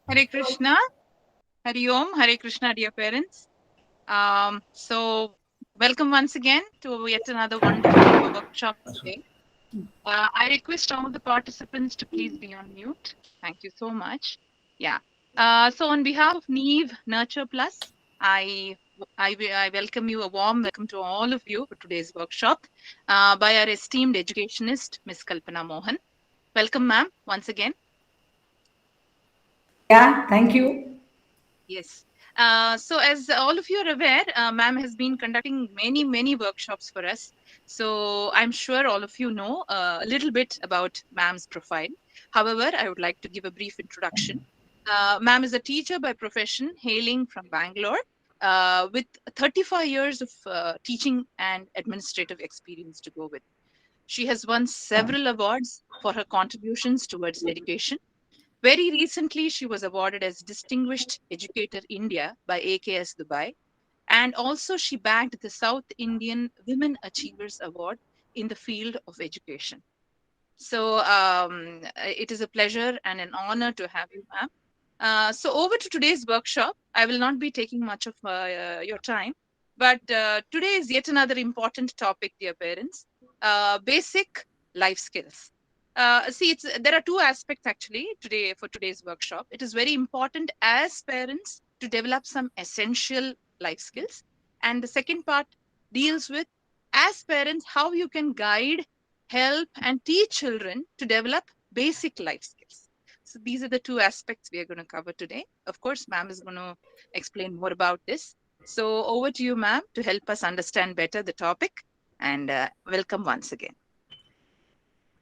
Hare Krishna, Hari Om, Hare Krishna, dear parents. So, welcome once again to yet another wonderful workshop today. I request all the participants to please be on mute. Thank you so much. Yeah. So, on behalf of Neve Nurture Plus, I welcome you, a warm welcome to all of you for today's workshop by our esteemed educationist, Miss Kalpana Mohan. Welcome, ma'am, once again. Yeah, thank you. Yes. So, as all of you are aware, ma'am has been conducting many workshops for us. So, I'm sure all of you know a little bit about ma'am's profile. However, I would like to give a brief introduction. Ma'am is a teacher by profession, hailing from Bangalore, with 35 years of teaching and administrative experience to go with. She has won several awards for her contributions towards education. Very recently, she was awarded as Distinguished Educator India by AKS Dubai, and also she bagged the South Indian Women Achievers Award in the field of education. So it is a pleasure and an honor to have you, ma'am. So over to today's workshop. I will not be taking much of your time, but today is yet another important topic, dear parents. Basic life skills. See, there are two aspects actually today for today's workshop. It is very important as parents to develop some essential life skills, and the second part deals with as parents how you can guide, help, and teach children to develop basic life skills. So these are the two aspects we are going to cover today. Of course, ma'am is going to explain more about this. So over to you, ma'am, to help us understand better the topic. And welcome once again.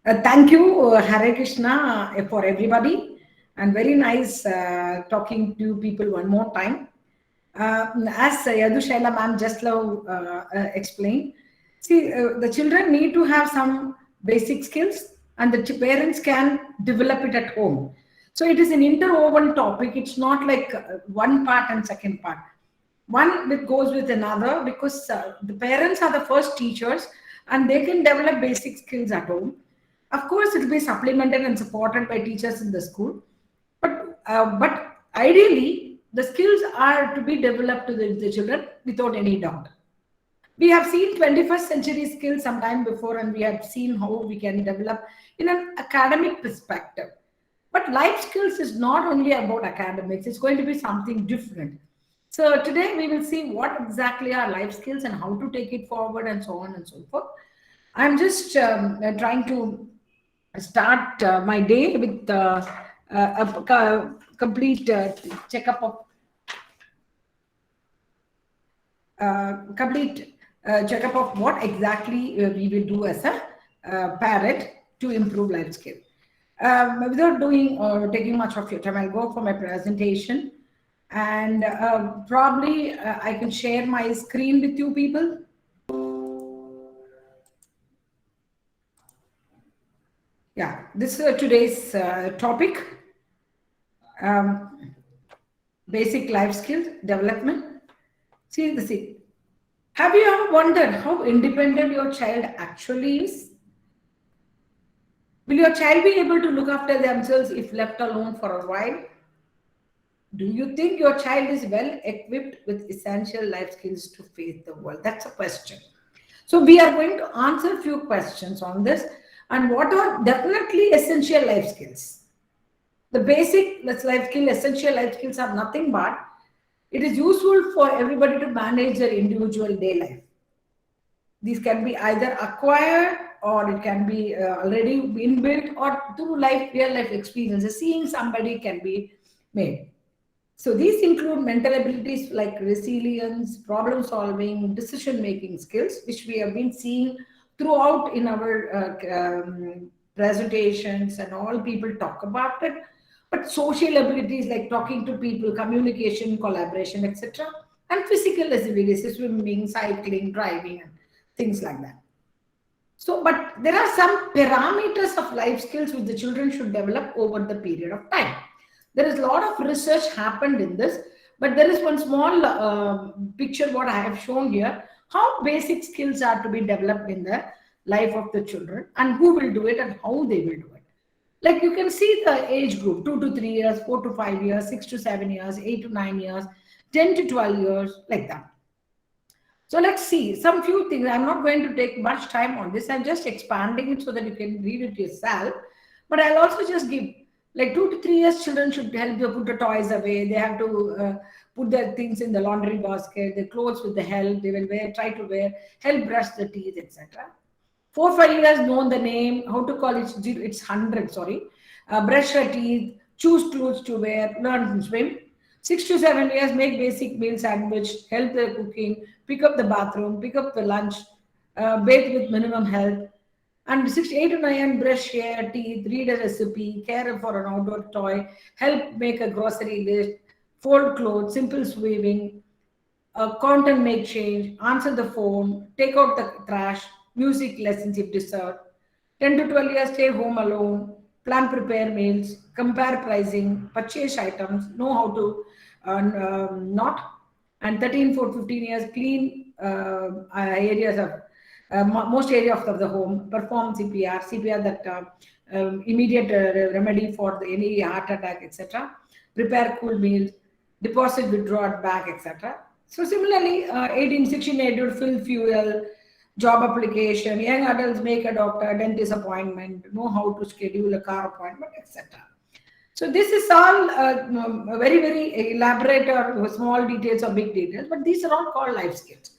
Thank you, Hare Krishna, for everybody. And very nice talking to people one more time. As Yadu Shaila ma'am just now explained, see, the children need to have some basic skills and the parents can develop it at home. So it is an interwoven topic. It's not like one part and second part. One that goes with another because the parents are the first teachers and they can develop basic skills at home. Of course, it will be supplemented and supported by teachers in the school, but ideally, the skills are to be developed to the children without any doubt. We have seen 21st century skills sometime before, and we have seen how we can develop in an academic perspective. But life skills is not only about academics, it's going to be something different. So today we will see what exactly are life skills and how to take it forward and so on and so forth. I'm just trying to start my day with complete checkup of complete checkup of what exactly we will do as a parent to improve life skill. Without doing or taking much of your time, I'll go for my presentation, and probably I can share my screen with you people. Yeah, this is today's topic. Um, Basic life skills development. See. Have you ever wondered how independent your child actually is? Will your child be able to look after themselves if left alone for a while? Do you think your child is well equipped with essential life skills to face the world? That's a question. So, we are going to answer a few questions on this and what are definitely essential life skills. The basic life skill, essential life skills are nothing but it is useful for everybody to manage their individual day life. These can be either acquired or it can be already inbuilt or through real life experiences. Seeing somebody can be made. So these include mental abilities like resilience, problem solving, decision making skills, which we have been seeing throughout in our presentations and all people talk about it. But social abilities like talking to people, communication, collaboration, etc. And physical abilities, swimming, cycling, driving, and things like that. So, but there are some parameters of life skills which the children should develop over the period of time. There is a lot of research happened in this, but there is one small picture what I have shown here, how basic skills are to be developed in the life of the children and who will do it and how they will do it. Like you can see the age group 2 to 3 years, 4 to 5 years, 6 to 7 years, 8 to 9 years, 10 to 12 years, like that. So let's see some few things. I'm not going to take much time on this. I'm just expanding it so that you can read it yourself. But I'll also just give like 2 to 3 years, children should help you put the toys away. They have to put their things in the laundry basket, their clothes with the help. They will wear, try to wear, help brush the teeth, etc. 4 5 years, know the name, how to call it, it's 100, sorry. Brush your teeth, choose clothes to wear, learn to swim. 6 to 7 years, make basic meal sandwich, help the cooking, pick up the bathroom, pick up the lunch, bathe with minimum help. And 8 to 9, brush hair, teeth, read a recipe, care for an outdoor toy, help make a grocery list, fold clothes, simple sweeping, content make change, answer the phone, take out the trash, music lessons if deserved. 10 to 12 years, stay home alone, plan prepare meals, compare pricing, purchase items, know how to not. And 13 for 15 years, clean areas of most areas of the home, perform CPR, CPR that immediate remedy for any heart attack, etc. Prepare cool meals, deposit, withdraw at bank, etc. So similarly, 18, 16 adult fill fuel, job application, young adults make a doctor, dentist appointment, know how to schedule a car appointment, etc. So this is all very, very elaborate or small details or big details, but these are all called life skills.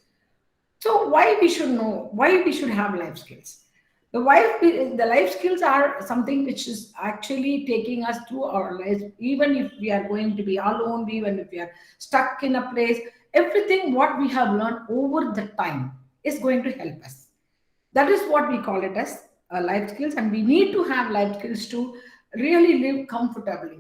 So why we should know, why we should have life skills? The life skills are something which is actually taking us through our lives, even if we are going to be alone, even if we are stuck in a place, everything what we have learned over the time is going to help us. That is what we call it as life skills, and we need to have life skills to really live comfortably.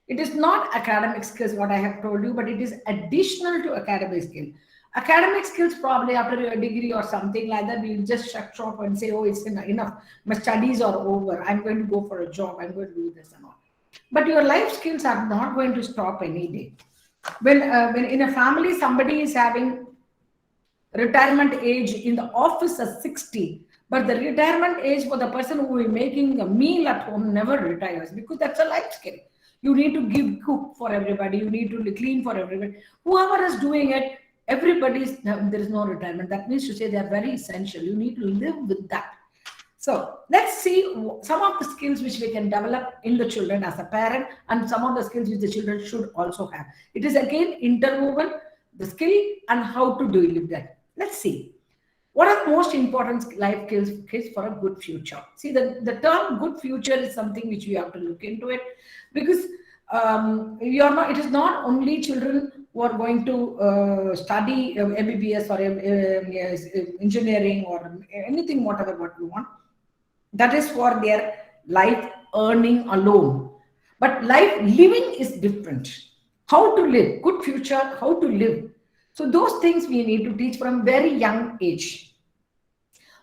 It is not academic skills, what I have told you, but it is additional to academic skill. Academic skills, probably after your degree or something like that, we'll just shut shop and say, oh, it's enough. My studies are over. I'm going to go for a job. I'm going to do this and all. But your life skills are not going to stop any day. When in a family somebody is having retirement age in the office at 60, but the retirement age for the person who is making a meal at home never retires, because that's a life skill. You need to give cook for everybody, you need to clean for everybody, whoever is doing it, everybody's, there is no retirement. That means to say they are very essential. You need to live with that. So let's see some of the skills which we can develop in the children as a parent, and some of the skills which the children should also have. It is again interwoven, the skill and how to deal with that. Let's see. What are the most important life skills for a good future? See, the term good future is something which we have to look into it, because you are not, it is not only children who are going to study MBBS or yes, engineering or anything, whatever what you want. That is for their life earning alone. But life living is different. How to live, good future, how to live. So those things we need to teach from very young age.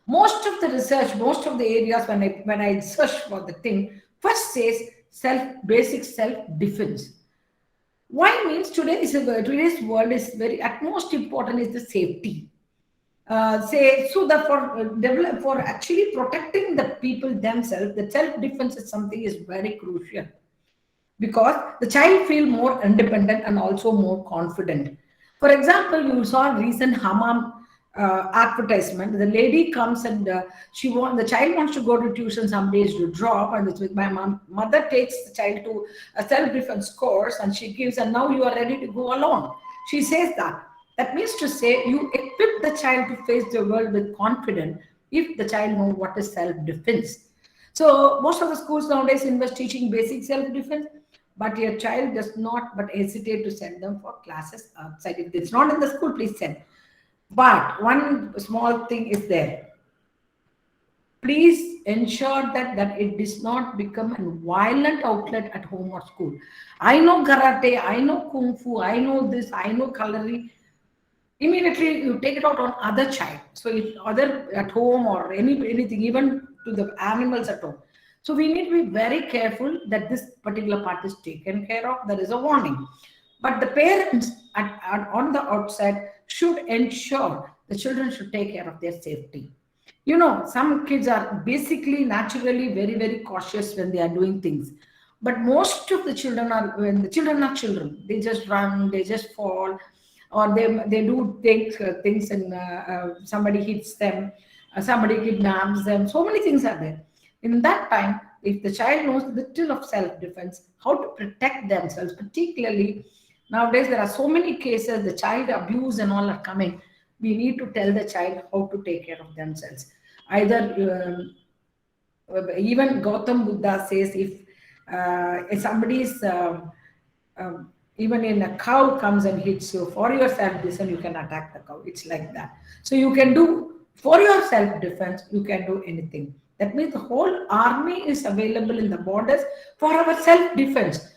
Most of the research, most of the areas when I search for the thing, first says basic self defense. Why means today's world is very at most important is the safety. Say so that for develop for actually protecting the people themselves, the self defense is something is very crucial, because the child feel more independent and also more confident. For example, you saw recent hammam advertisement. The lady comes and the child wants to go to tuition some days to drop, and it's with my mother takes the child to a self-defense course and she gives, and now you are ready to go alone. She says that. That means to say you equip the child to face the world with confidence if the child knows what is self-defense. So most of the schools nowadays invest teaching basic self-defense, but your child does not but hesitate to send them for classes outside. If it's not in the school, please send. But one small thing is there. Please ensure that it does not become a violent outlet at home or school. I know karate, I know kung fu, I know this, I know coloring. Immediately you take it out on other child. So if other at home or anything, even to the animals at home. So we need to be very careful that this particular part is taken care of. There is a warning. But the parents on the outside should ensure the children should take care of their safety. Some kids are basically naturally very, very cautious when they are doing things. But most of the children are, when the children are children, they just run, they just fall, or they do things, and somebody hits them, somebody kidnaps them. So many things are there. In that time, if the child knows little of self-defense, how to protect themselves, particularly nowadays there are so many cases, the child abuse and all are coming. We need to tell the child how to take care of themselves. Either even Gautam Buddha says, if somebody is even in a cow comes and hits you, for your self defense you can attack the cow. It's like that. So you can do for your self defense. You can do anything. That means the whole army is available in the borders for our self defense.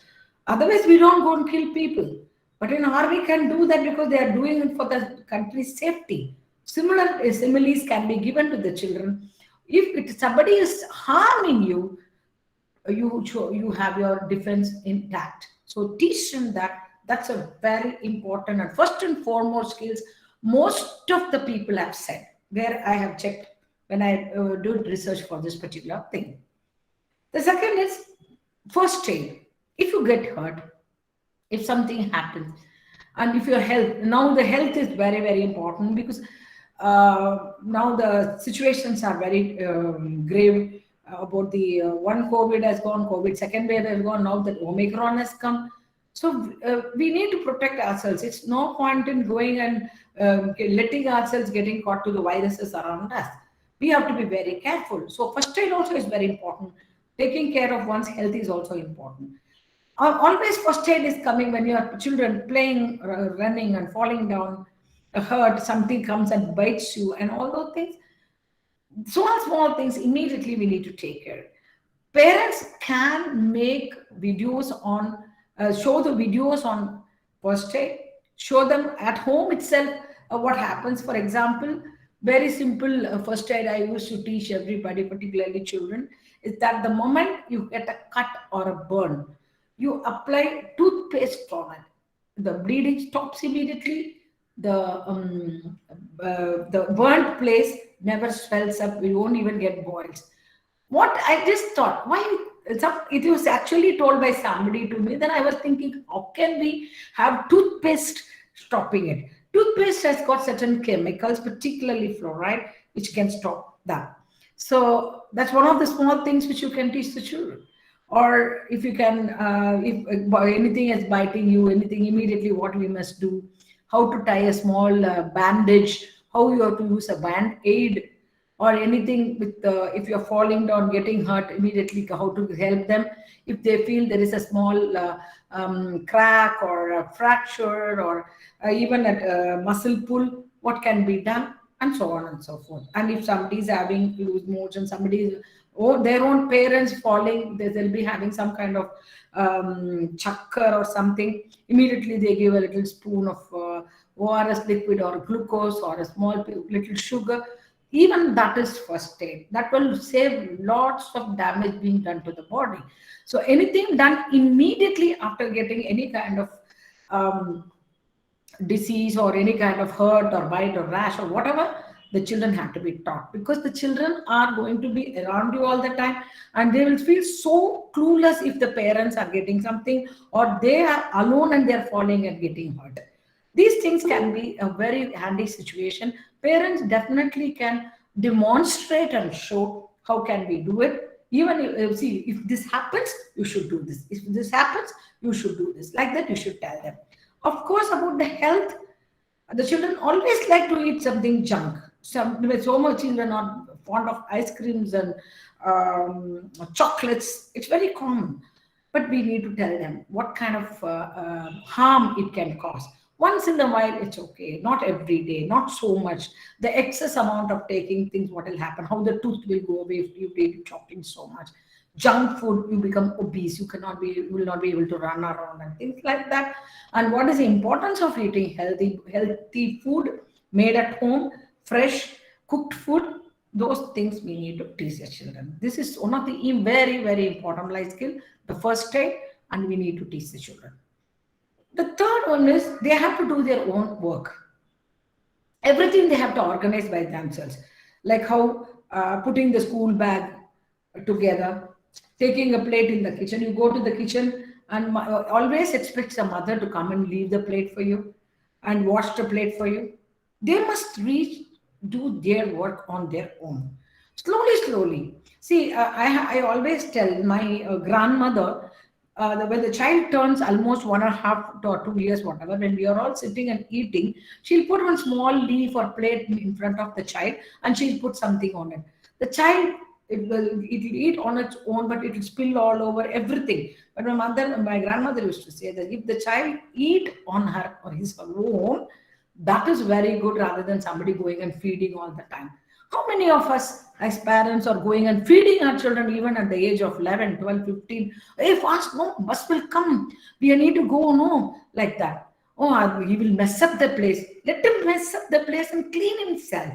Otherwise, we don't go and kill people. But in army can do that because they are doing it for the country's safety. Similar similes can be given to the children. If somebody is harming you, you have your defense intact. So teach them that. That's a very important and first and foremost skills. Most of the people have said, where I have checked when I did research for this particular thing. The second is first aid. If you get hurt, if something happens, and if your health, now the health is very, very important, because now the situations are very grave, about the one covid has gone, covid second wave has gone, now that omicron has come. So we need to protect ourselves. It's no point in going and letting ourselves getting caught to the viruses around us. We have to be very careful. So first aid also is very important. Taking care of one's health is also important. Always first aid is coming when you have children playing, running and falling down, hurt, something comes and bites you, and all those things. Small things immediately we need to take care. Parents can make videos on, show the videos on first aid, show them at home itself what happens. For example, very simple first aid I used to teach everybody, particularly children, is that the moment you get a cut or a burn, you apply toothpaste on it. The bleeding stops immediately. The burnt place never swells up. You won't even get boils. What I just thought, why it was actually told by somebody to me. Then I was thinking, how can we have toothpaste stopping it? Toothpaste has got certain chemicals, particularly fluoride, which can stop that. So that's one of the small things which you can teach the children. Or if you can, if anything is biting you, anything, immediately what we must do, how to tie a small bandage, how you have to use a band aid, or anything with if you're falling down, getting hurt, immediately how to help them. If they feel there is a small crack or a fracture, or even a muscle pull, what can be done, and so on and so forth. And if somebody is having loose motion, somebody is, or their own parents falling, they'll be having some kind of chakkar or something, immediately they give a little spoon of ORS liquid or glucose or a small little sugar. Even that is first aid. That will save lots of damage being done to the body. So anything done immediately after getting any kind of um, disease or any kind of hurt or bite or rash or whatever, the children have to be taught, because the children are going to be around you all the time, and they will feel so clueless if the parents are getting something, or they are alone and they are falling and getting hurt. These things can be a very handy situation. Parents definitely can demonstrate and show how can we do it. Even if, see, if this happens, you should do this. If this happens, you should do this. Like that, you should tell them. Of course, about the health, the children always like to eat something junk. So much children are fond of ice creams and chocolates. It's very common. But we need to tell them what kind of harm it can cause. Once in a while, it's okay. Not every day, not so much. The excess amount of taking things, what will happen, how the tooth will go away if you take chocolate so much. Junk food, you become obese. You will not be able to run around and things like that. And what is the importance of eating healthy food made at home, fresh, cooked food? Those things we need to teach the children. This is one of the very, very important life skill, the first aid, and we need to teach the children. The third one is they have to do their own work. Everything they have to organize by themselves. Like how putting the school bag together, taking a plate in the kitchen. You go to the kitchen and always expect a mother to come and leave the plate for you and wash the plate for you. They must reach, do their work on their own. Slowly, slowly. See, I always tell my grandmother, when the child turns almost 1.5 to 2 years, whatever, when we are all sitting and eating, she'll put one small leaf or plate in front of the child and she'll put something on it. The child, it'll eat on its own, but it will spill all over everything. But my grandmother used to say that if the child eat on her or his own, that is very good rather than somebody going and feeding all the time. How many of us as parents are going and feeding our children even at the age of 11, 12, 15? Hey, fast, no, bus will come. We need to go, no, like that. Oh, he will mess up the place. Let him mess up the place and clean himself.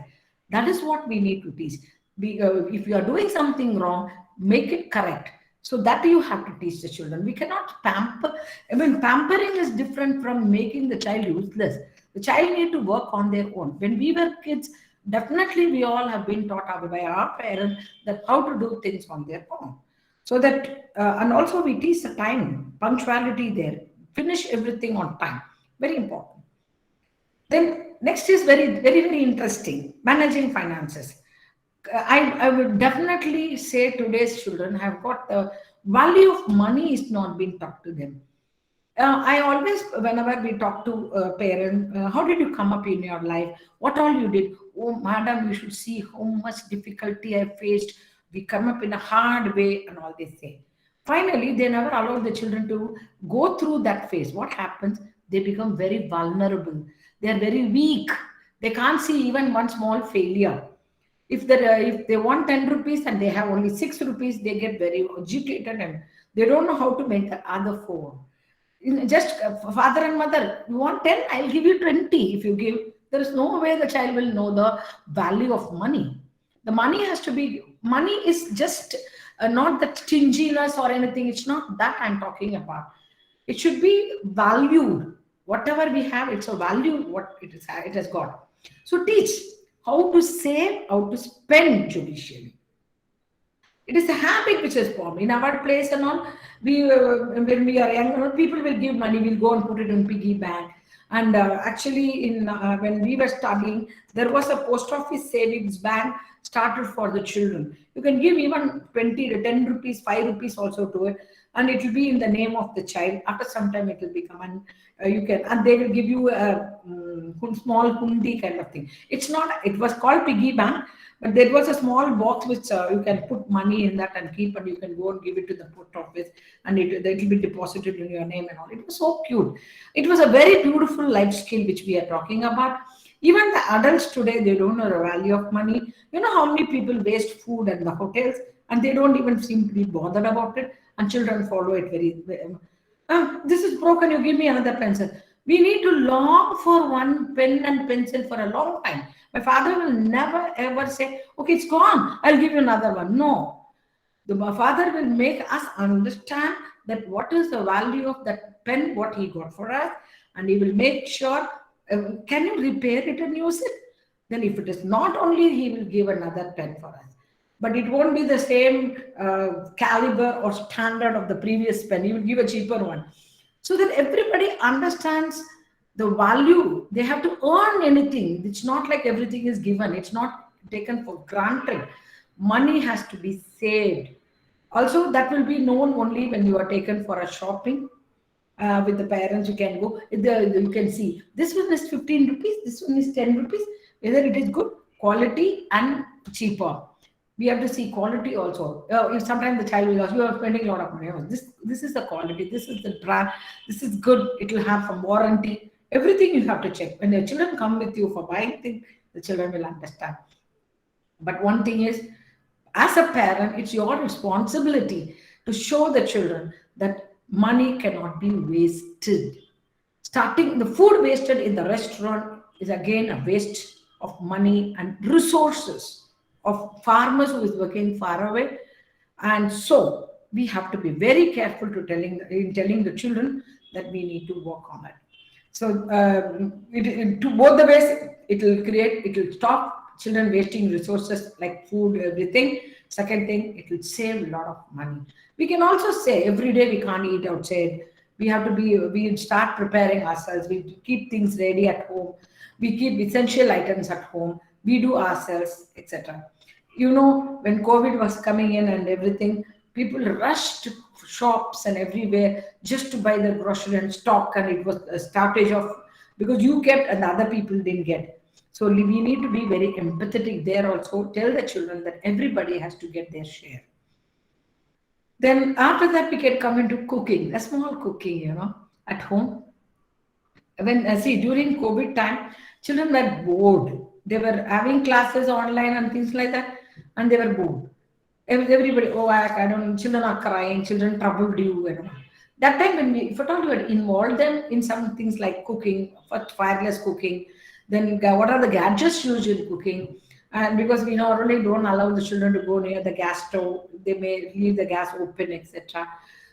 That is what we need to teach. If you are doing something wrong, make it correct. So that you have to teach the children. We cannot pamper. I mean, pampering is different from making the child useless. The child need to work on their own. When we were kids, definitely we all have been taught by our parents that how to do things on their own. So that, and also we teach the time, punctuality there, finish everything on time. Very important. Then next is very, very, very interesting, managing finances. I would definitely say today's children have got the value of money is not being taught to them. I always, whenever we talk to a parent, how did you come up in your life? What all you did? Oh, madam, you should see how much difficulty I faced. We come up in a hard way, and all they say. Finally, they never allow the children to go through that phase. What happens? They become very vulnerable. They are very weak. They can't see even one small failure. If they want 10 rupees and they have only 6 rupees, they get very agitated and they don't know how to make the other four. Just father and mother, you want 10, I'll give you 20. If you give, there is no way the child will know the value of money. The money has to be, money is just not that stinginess or anything. It's not that I'm talking about. It should be valued. Whatever we have, it's a value what it has got. So teach how to save, how to spend judicially. It is a habit which is formed in our place and all. We when we are young, people will give money. We'll go and put it in piggy bank. And actually, in when we were studying, there was a post office savings bank started for the children. You can give even 20, 10 rupees, 5 rupees also to it, and it will be in the name of the child. After some time, it will become, and you can, and they will give you a small hundi kind of thing. It's not. It was called piggy bank, but there was a small box which you can put money in that and keep, and you can go and give it to the post office, and it will be deposited in your name and all. It was so cute. It was a very beautiful life skill which we are talking about. Even the adults today, they don't know the value of money. You know how many people waste food at the hotels, and they don't even seem to be bothered about it, and children follow it this is broken, you give me another pencil. We need to long for one pen and pencil for a long time. My father will never ever say, okay, it's gone, I'll give you another one. No. My father will make us understand that what is the value of that pen, what he got for us, and he will make sure, can you repair it and use it? Then if it is not only, he will give another pen for us. But it won't be the same caliber or standard of the previous pen. He will give a cheaper one. So that everybody understands the value. They have to earn anything. It's not like everything is given. It's not taken for granted. Money has to be saved. Also, that will be known only when you are taken for a shopping with the parents. You can go, you can see this one is 15 rupees, this one is 10 rupees, whether it is good quality and cheaper. We have to see quality also. If sometimes the child will ask, you are spending a lot of money. Oh, this is the quality, this is the brand, this is good, it will have some warranty. Everything you have to check. When your children come with you for buying things, the children will understand. But one thing is, as a parent, it's your responsibility to show the children that money cannot be wasted. Starting the food wasted in the restaurant is again a waste of money and resources of farmers who is working far away. And so we have to be very careful in telling the children that we need to work on it. So to both the ways, it will stop children wasting resources like food, everything. Second thing, it will save a lot of money. We can also say every day we can't eat outside. We have to be, we start preparing ourselves. We keep things ready at home. We keep essential items at home. We do ourselves, etc. You know, when COVID was coming in and everything, people rushed to shops and everywhere just to buy the grocery and stock, and it was a shortage of, because you kept and the other people didn't get. So we need to be very empathetic there also. Tell the children that everybody has to get their share. Then after that, we can come into cooking, a small cooking, at home. When see, during COVID time, children were bored. They were having classes online and things like that, and they were bored. Everybody, oh, I don't. Children are crying. Children troubled you. That time when we, if at all you had involved them in some things like cooking, first wireless cooking, then what are the gadgets used in cooking? And because we normally don't allow the children to go near the gas stove, they may leave the gas open, etc.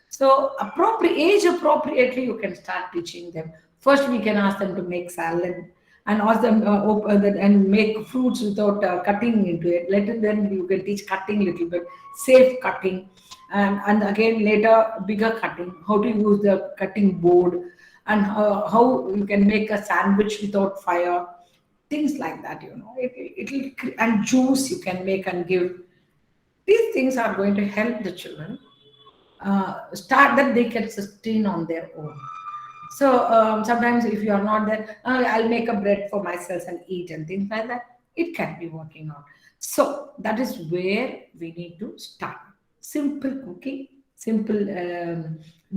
So appropriate age appropriately, you can start teaching them. First, we can ask them to make salad and ask them and make fruits without cutting into it. Later, then you can teach cutting little bit, safe cutting, and again later bigger cutting, how to use the cutting board, and how you can make a sandwich without fire, things like that. And juice you can make and give. These things are going to help the children start that they can sustain on their own. So sometimes if you are not there, I'll make a bread for myself and eat and things like that. It can be working out. So that is where we need to start. Simple cooking, simple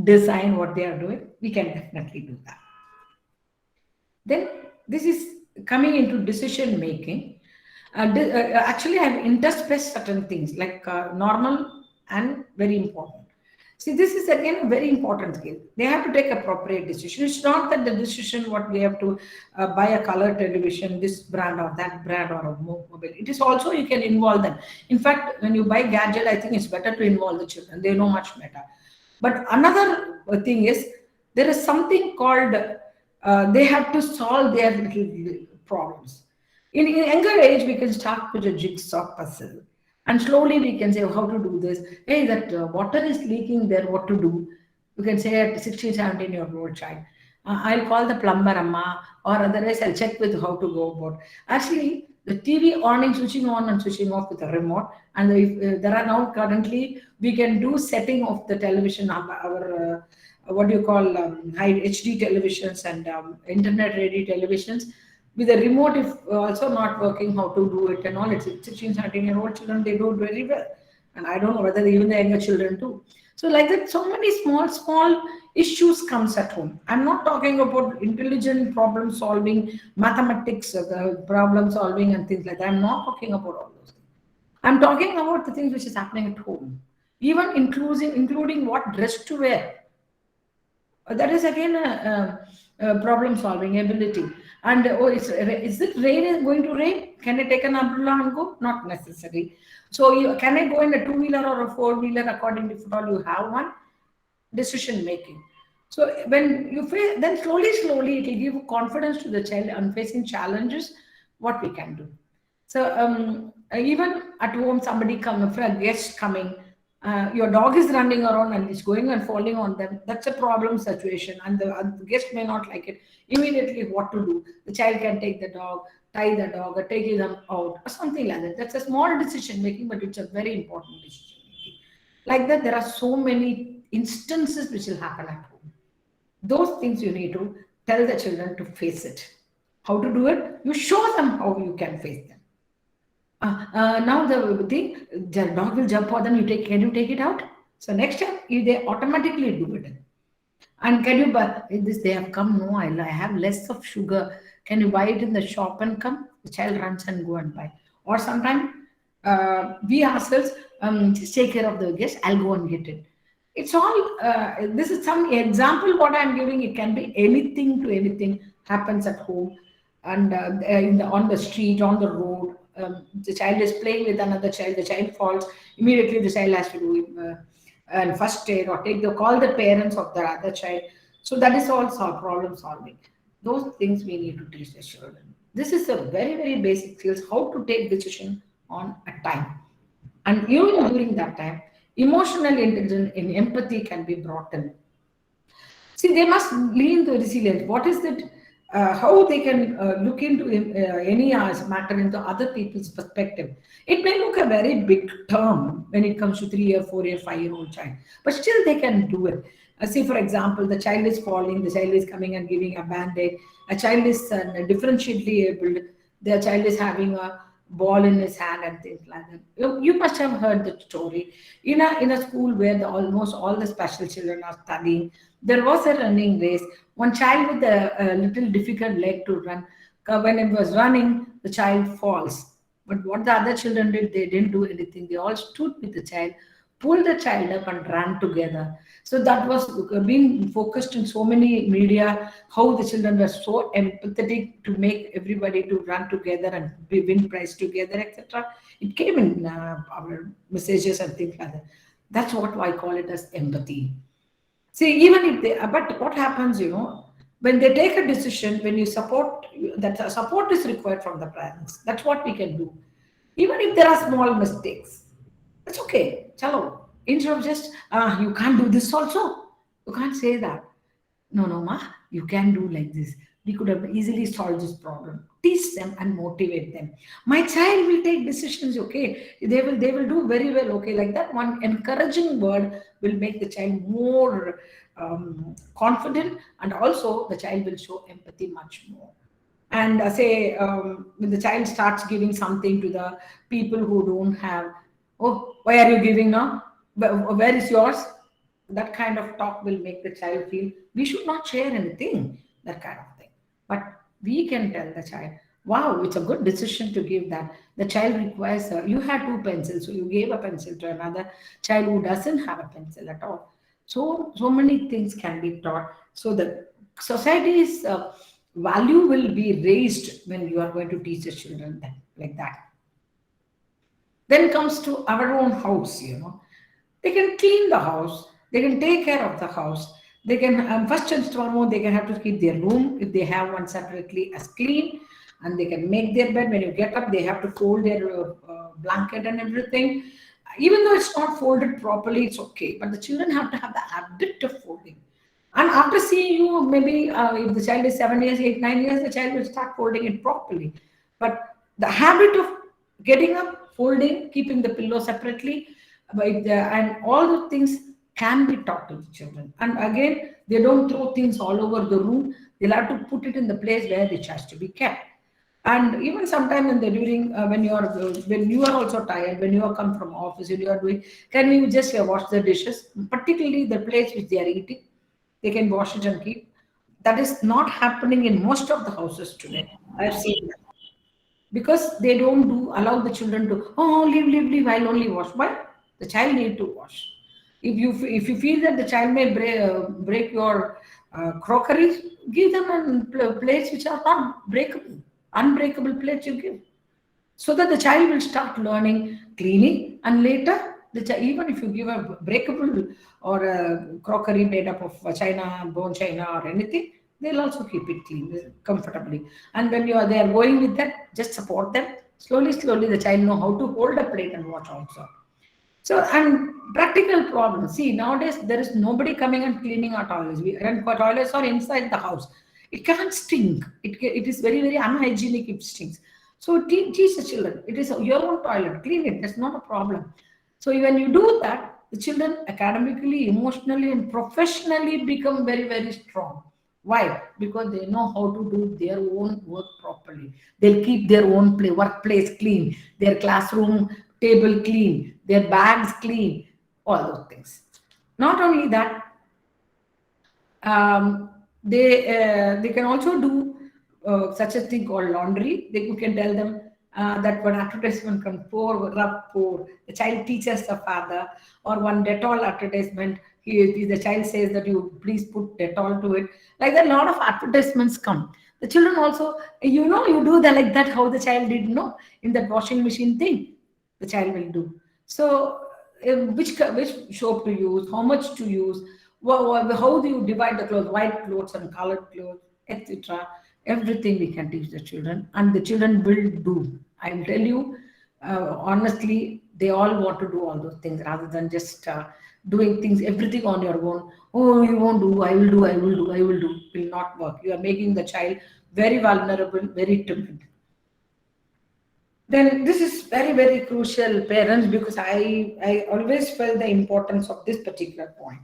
design what they are doing. We can definitely do that. Then this is coming into decision making. Actually, I have interspaced certain things like normal and very important. See, this is again a very important skill. They have to take appropriate decision. It's not that the decision what we have to buy a color television, this brand or that brand or a mobile. It is also you can involve them. In fact, when you buy gadget, I think it's better to involve the children. They know much better. But another thing is there is something called they have to solve their little problems. In younger age, we can start with a jigsaw puzzle. And slowly we can say how to do this. Hey, that water is leaking there, what to do? You can say at 16, 17-year-old child. I'll call the plumber Amma, or otherwise I'll check with how to go about. Actually, the TV on, switching on and switching off with a remote. And if, there are now currently, we can do setting of the television, our what do you call high HD televisions and internet ready televisions with a remote. If also not working, how to do it and all. It's 16, 17-year-old children, they do it very well. And I don't know whether even the younger children do. So like that, so many small issues comes at home. I'm not talking about intelligent problem solving, mathematics, problem solving and things like that. I'm not talking about all those things. I'm talking about the things which is happening at home. Even including what dress to wear. That is again a problem solving ability. And oh, is it rain is going to rain? Can I take an umbrella and go? Not necessary. So can I go in a two-wheeler or a four-wheeler according to if at all you have one? Decision making. So when you face, then slowly it will give confidence to the child on facing challenges, what we can do. So even at home, somebody come, a guest coming, your dog is running around and it's going and falling on them. That's a problem situation, and the guest may not like it. Immediately, what to do? The child can take the dog, tie the dog, or take them out, or something like that. That's a small decision making, but it's a very important decision making. Like that, there are so many instances which will happen at home. Those things you need to tell the children to face it. How to do it? You show them how you can face them. Now the thing, the dog will jump on them. Can you take it out? So next time, they automatically do it. And can you buy this? They have come. No, I have less of sugar. Can you buy it in the shop and come? The child runs and go and buy. Or sometimes we ourselves just take care of the guest. I'll go and get it. It's all. This is some example. What I'm giving. It can be anything to anything happens at home, and on the street, on the road. The child is playing with another child. The child falls. Immediately, the child has to do and first aid or call the parents of the other child. So that is also problem solving. Those things we need to teach the children. This is a very, very basic skills how to take decision on a time. And even during that time, emotional intelligence and empathy can be brought in. See, they must lean the resilience. What is it? How they can look into any matter into other people's perspective. It may look a very big term when it comes to 3 year, 4 year, 5 year old child, but still they can do it. See, for example, the child is falling, the child is coming and giving a band-aid, a child is differentially able, the child is having a ball in his hand and things like that. You must have heard the story. In a school where almost all the special children are studying, there was a running race. One child with a little difficult leg to run, when it was running, the child falls. But what the other children did, they didn't do anything. They all stood with the child, pulled the child up, and ran together. So that was being focused in so many media, how the children were so empathetic to make everybody to run together and win prize together, etc. It came in our messages and things like that. That's what I call it as empathy. See, even if they, but what happens, when they take a decision, when you support, that support is required from the parents. That's what we can do. Even if there are small mistakes, it's okay. Chalo. Instead of just, you can't do this also. You can't say that. No, no, ma, you can do like this. We could have easily solved this problem. Teach them and motivate them. My child will take decisions, okay. They will do very well, okay. Like that, one encouraging word will make the child more confident, and also the child will show empathy much more. And say when the child starts giving something to the people who don't have, oh, why are you giving now? Where is yours? That kind of talk will make the child feel we should not share anything, that kind of thing. But we can tell the child, wow, it's a good decision to give that. The child requires, you had two pencils, so you gave a pencil to another child who doesn't have a pencil at all. So many things can be taught. So the society's value will be raised when you are going to teach the children that, like that. Then comes to our own house. They can clean the house, they can take care of the house, they can, first and foremost, they can have to keep their room, if they have one separately, as clean, and they can make their bed. When you get up, they have to fold their blanket and everything. Even though it's not folded properly, it's okay, but the children have to have the habit of folding. And after seeing you, maybe if the child is 7 years, 8, 9 years, the child will start folding it properly. But the habit of getting up, folding, keeping the pillow separately, and all the things can be taught to the children. And again, they don't throw things all over the room. They'll have to put it in the place where it has to be kept. And even sometime in the during when you are also tired, when you are come from office, when you are doing, can you just wash the dishes, particularly the place which they are eating, they can wash it and keep. That is not happening in most of the houses today. I have seen that, because they don't do allow the children to, oh, leave, I'll only wash. But the child need to wash. If you feel that the child may break your crockery, give them plates which are not breakable, unbreakable plates you give, so that the child will start learning cleaning. And later, even if you give a breakable or a crockery made up of china, bone china, or anything, they'll also keep it clean comfortably. And when they are going with that, just support them. Slowly the child know how to hold a plate and watch also. So, and practical problems. See, nowadays there is nobody coming and cleaning our toilets. And our toilets are inside the house. It can't stink. It is very, very unhygienic if it stinks. So teach the children. It is your own toilet. Clean it. That's not a problem. So when you do that, the children academically, emotionally, and professionally become very, very strong. Why? Because they know how to do their own work properly. They'll keep their own workplace clean, their classroom table clean, their bags clean, all those things. Not only that, they can also do such a thing called laundry. You can tell them that one advertisement can pour, rub, pour. The child teaches the father, or one Dettol advertisement. The child says that you please put Dettol to it. Like that, a lot of advertisements come. The children also, you do that like that. How the child did know in that washing machine thing, the child will do. So, which soap to use, how much to use, how do you divide the clothes, white clothes and colored clothes, etc. Everything we can teach the children, and the children will do. I will tell you, honestly, they all want to do all those things rather than just doing things, everything on your own. Oh, you won't do, I will do, I will do, I will do. Will not work. You are making the child very vulnerable, very timid. Then this is very, very crucial, parents, because I always felt the importance of this particular point.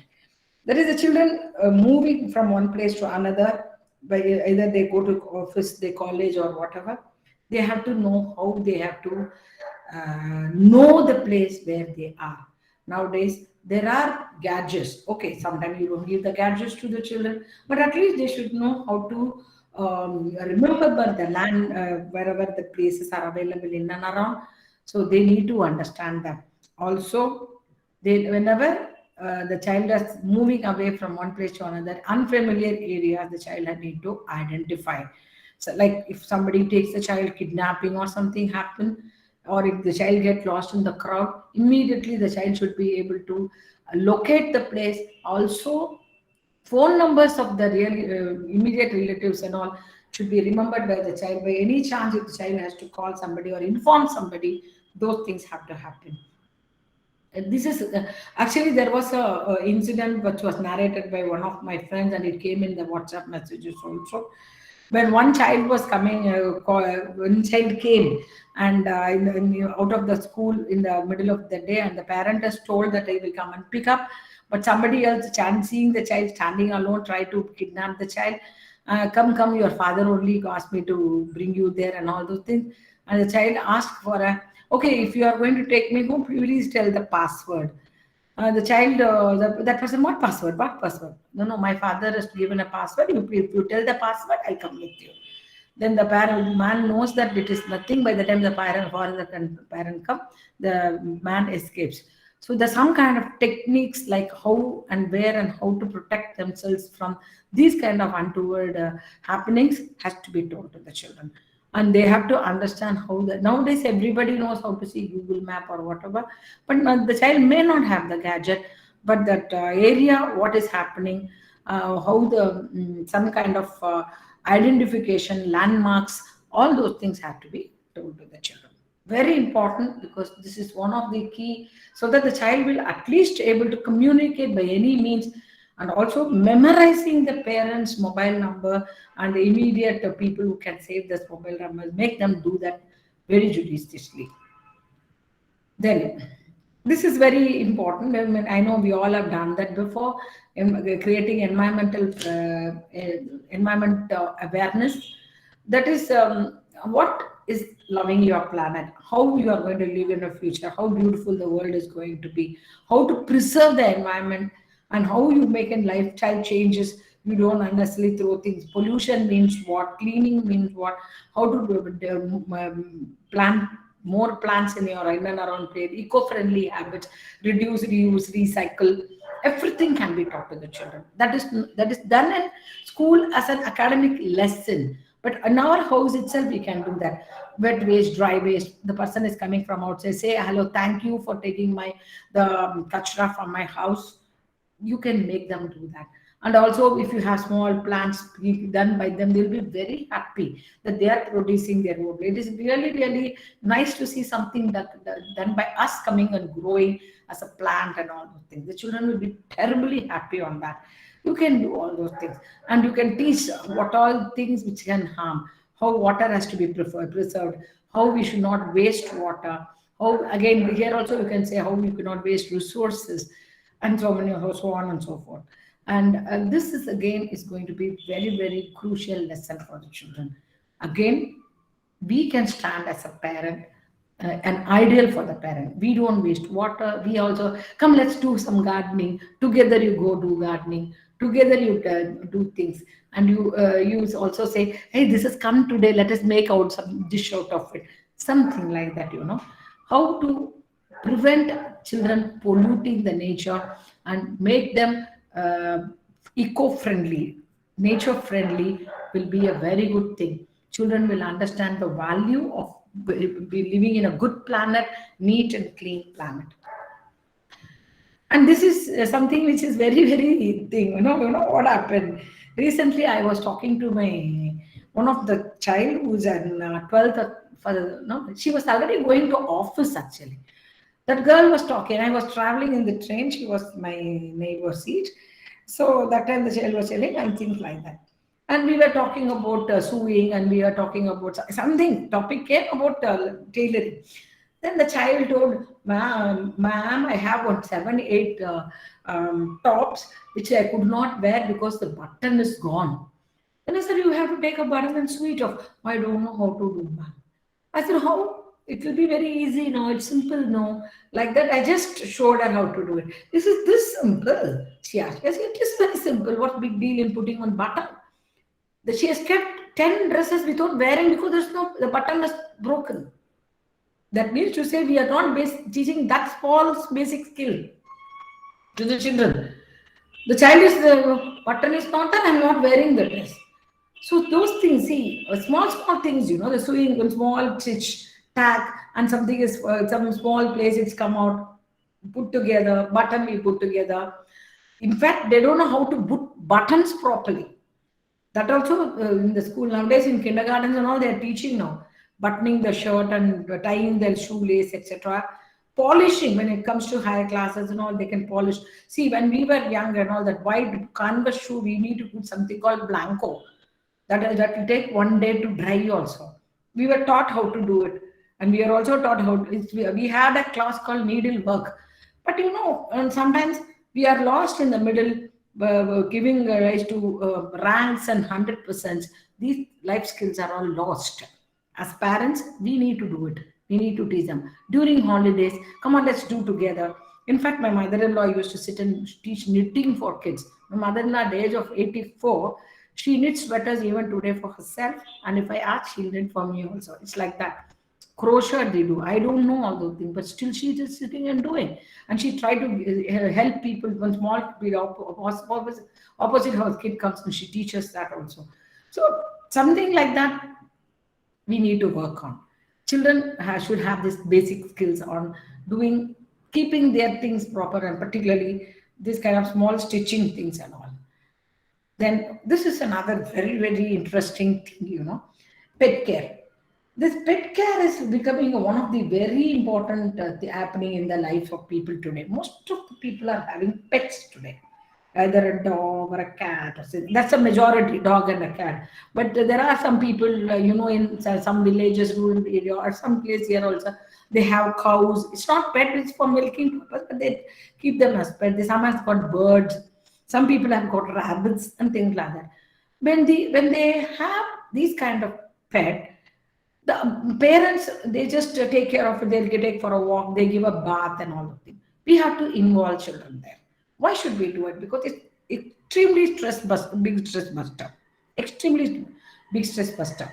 That is, the children moving from one place to another, by either they go to office, they college, or whatever. They have to know how they have to know the place where they are. Nowadays, there are gadgets. Okay, sometimes you don't give the gadgets to the children, but at least they should know how to remember the land, wherever the places are available in and around. So they need to understand that. Also, they whenever the child is moving away from one place to another, unfamiliar areas, the child had need to identify. So, like if somebody takes the child, kidnapping or something happen, or if the child get lost in the crowd, immediately the child should be able to locate the place. Also, phone numbers of the real immediate relatives and all should be remembered by the child. By any chance, if the child has to call somebody or inform somebody, those things have to happen. This is actually, there was a incident which was narrated by one of my friends, and it came in the WhatsApp messages also. When one child was coming, one child came, and out of the school in the middle of the day, and the parent has told that they will come and pick up, but somebody else, seeing the child standing alone, tried to kidnap the child. Come, come, your father only asked me to bring you there, and all those things. And the child asked for a, okay, if you are going to take me home, please tell the password. That person, what password? What password? No, no, my father has given a password. If you tell the password, I'll come with you. Then the parent man knows that it is nothing. By the time the parent come, the man escapes. So there's some kind of techniques, like how and where and how to protect themselves from these kind of untoward happenings, has to be told to the children. And they have to understand how the, nowadays everybody knows how to see Google Map or whatever, but the child may not have the gadget, but that area, what is happening, how the some kind of identification landmarks, all those things have to be told to the children. Very important, because this is one of the key, so that the child will at least able to communicate by any means. And also memorizing the parents mobile number, and the immediate people who can save this mobile number, make them do that very judiciously. Then, this is very important. I know we all have done that before, creating environment awareness. That is, what is loving your planet, how you are going to live in the future, how beautiful the world is going to be, how to preserve the environment, and how you make a lifestyle changes. You don't unnecessarily throw things. Pollution means what, cleaning means what, how to plant more plants in your in and around place, eco-friendly habits, reduce, reuse, recycle. Everything can be taught to the children. That is done in school as an academic lesson. But in our house itself, we can do that. Wet waste, dry waste. The person is coming from outside. Say hello, thank you for taking my the kachra from my house. You can make them do that. And also, if you have small plants done by them, they'll be very happy that they are producing their own. It is really, really nice to see something that done by us coming and growing as a plant and all those things. The children will be terribly happy on that. You can do all those things, and you can teach what all things which can harm, how water has to be preserved, how we should not waste water, how, again, here also you can say how you cannot waste resources, and so many, so on and so forth. And this is again is going to be very, very crucial lesson for the children. Again, we can stand as a parent, an ideal for the parent. We don't waste water. We also come, let's do some gardening together. You go do gardening together. You do things, and you also say, hey, this has come today, let us make out some dish out of it, something like that. How to prevent children polluting the nature, and make them eco-friendly, nature-friendly, will be a very good thing. Children will understand the value of be living in a good planet, neat and clean planet. And this is something which is very, very thing. What happened recently? I was talking to my one of the child who's in 12th, for, no, she was already going to office actually. That girl was talking. I was traveling in the train. She was my neighbor seat. So that time the child was telling and things like that. And we were talking about sewing, and we were talking about something. Topic came about tailoring. Then the child told, ma'am, I have one seven, eight tops which I could not wear because the button is gone. Then I said, you have to take a button and sew it off. I don't know how to do, ma'am. I said, how? It will be very easy, no, it's simple, no. Like that, I just showed her how to do it. This is this simple. She asked, yes, it is very simple. What big deal in putting on button? That she has kept 10 dresses without wearing because there's no, the button is broken. That means to say we are not teaching that small basic skill to the children. The child is the button is not there, I'm not wearing the dress. So those things, see, small things, the sewing, one small stitch, tag, and something is some small place it's come out, put together, button we put together. In fact, they don't know how to put buttons properly. That also in the school nowadays, in kindergartens and all, they are teaching now, buttoning the shirt and tying their shoelace, etc. Polishing when it comes to higher classes and all, they can polish. See, when we were young and all, that white canvas shoe, we need to put something called blanco. That will take one day to dry also. We were taught how to do it, and we are also taught how to. We had a class called needlework, but and sometimes we are lost in the middle, giving rise to ranks and 100%. These life skills are all lost. As parents, we need to do it. We need to teach them during holidays. Come on, let's do together. In fact, my mother-in-law used to sit and teach knitting for kids. My mother-in-law, at the age of 84, she knits sweaters even today for herself. And if I ask, she'll knit for me also. It's like that. Crochet they do. I don't know all those things, but still she's just sitting and doing. And she tried to help people. One small kid opposite her kid comes and she teaches that also. So something like that we need to work on. Children should have these basic skills on doing, keeping their things proper, and particularly this kind of small stitching things and all. Then this is another very, very interesting thing, pet care. This pet care is becoming one of the very important happening in the life of people today. Most of the people are having pets today, either a dog or a cat. That's a majority, dog and a cat. But there are some people, in some villages, rural area, or some place here also, they have cows. It's not pet; it's for milking purpose, but they keep them as pet. They sometimes got birds. Some people have got rabbits and things like that. When they have these kind of pet, the parents, they just take care of it. They'll take for a walk, they give a bath and all of things. We have to involve children there. Why should we do it? Because it's extremely big stress buster, extremely big stress buster.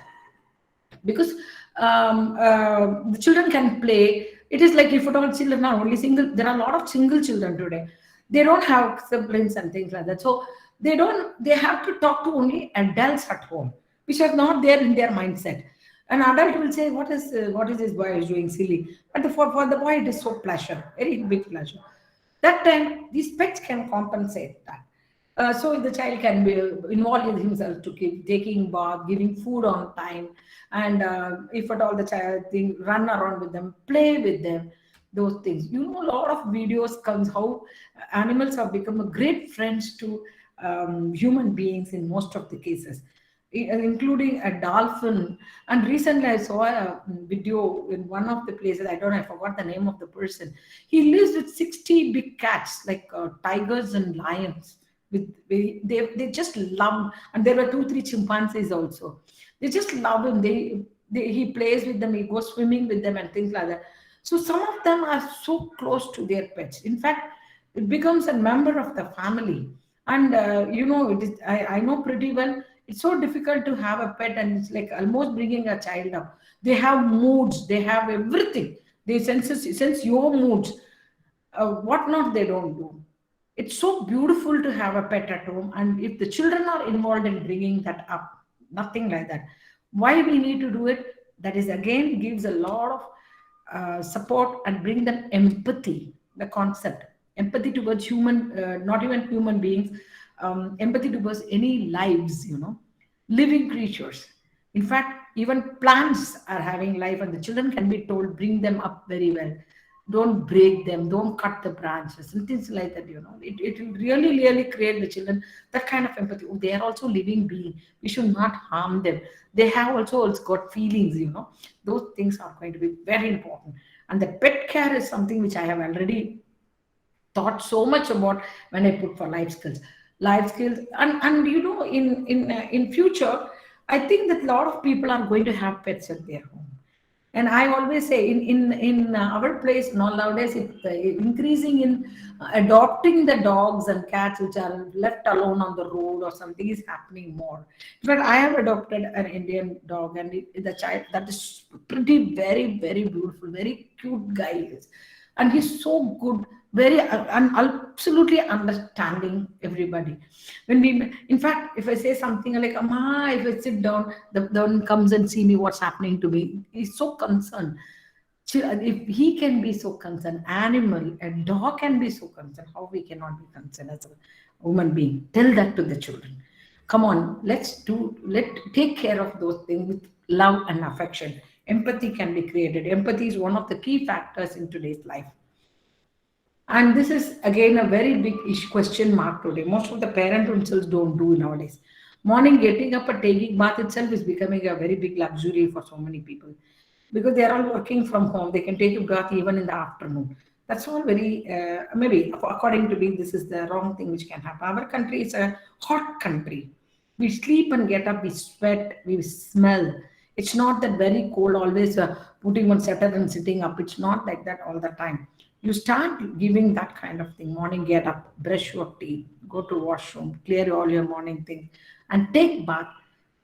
Because the children can play. It is like, if at all children are only single, there are a lot of single children today. They don't have siblings and things like that. So they have to talk to only adults at home, which are not there in their mindset. An adult will say, what is this boy is doing silly? But for the boy, it is so pleasure, very big pleasure. That time, these pets can compensate that. So the child can be involved in himself to keep taking bath, giving food on time, and if at all the child run around with them, play with them, those things. A lot of videos comes how animals have become a great friends to human beings in most of the cases, including a dolphin. And recently I saw a video in one of the places, I don't know, I forgot the name of the person. He lives with 60 big cats, like tigers and lions. They just love, and there were 2 3 chimpanzees also. They just love him. He plays with them, he goes swimming with them and things like that. So some of them are so close to their pets. In fact, it becomes a member of the family. And it is, I know pretty well, it's so difficult to have a pet, and it's like almost bringing a child up. They have moods, they have everything. They sense your moods. What not they don't do. It's so beautiful to have a pet at home, and if the children are involved in bringing that up, nothing like that. Why we need to do it? That is again gives a lot of support and bring them empathy. The concept empathy towards human, not even human beings, empathy towards any lives, living creatures. In fact, even plants are having life, and the children can be told, bring them up very well. Don't break them, don't cut the branches, and things like that, it will really, really create the children that kind of empathy. Oh, they are also living being. We should not harm them. They have also got feelings. Those things are going to be very important. And the pet care is something which I have already thought so much about when I put for life skills, and in future, I think that a lot of people are going to have pets at their home. And I always say, in our place nowadays, it's increasing in adopting the dogs and cats which are left alone on the road or something is happening more. In fact, I have adopted an Indian dog, and the child that is pretty, very, very beautiful, very cute guy he is, and he's so good, very and absolutely understanding everybody. When we, in fact, if I say something like "Amma," if I sit down, the one comes and see me what's happening to me. He's so concerned. If he can be so concerned, animal, a dog can be so concerned, how we cannot be concerned as a human being? Tell that to the children. Come on, let take care of those things with love and affection. Empathy can be created. Empathy is one of the key factors in today's life. And this is again a very big question mark today. Most of the parents themselves don't do nowadays. Morning getting up and taking bath itself is becoming a very big luxury for so many people because they are all working from home. They can take a bath even in the afternoon. That's all very, maybe according to me, this is the wrong thing which can happen. Our country is a hot country. We sleep and get up, we sweat, we smell. It's not that very cold, always putting on sweater and sitting up. It's not like that all the time. You start giving that kind of thing. Morning, get up, brush your teeth, go to washroom, clear all your morning things, and take bath.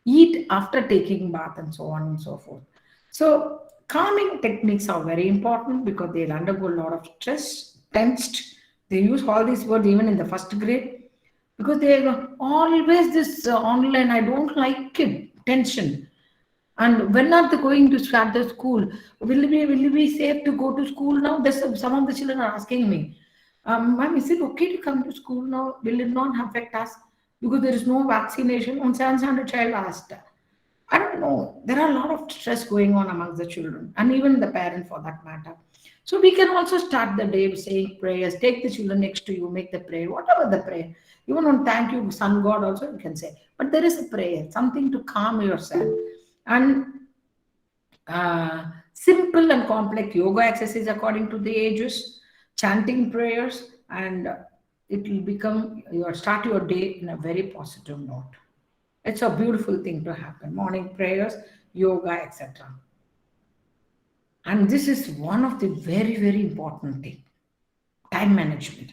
Eat after taking bath, and so on and so forth. So calming techniques are very important because they'll undergo a lot of stress, tensed. They use all these words even in the first grade because they are always this online. I don't like it. Tension. And when are they going to start the school? Will it be safe to go to school now? Some of the children are asking me, Ma'am, is it okay to come to school now? Will it not affect us? Because there is no vaccination. On 700 child asked. I don't know. There are a lot of stress going on amongst the children and even the parent for that matter. So we can also start the day with saying prayers. Take the children next to you, make the prayer, whatever the prayer. Even on thank you, Sun God, also you can say. But there is a prayer, something to calm yourself. And simple and complex yoga exercise according to the ages, chanting prayers, and it will become your start your day in a very positive note. It's a beautiful thing to happen. Morning prayers, yoga, etc. And this is one of the very, very important thing. Time management.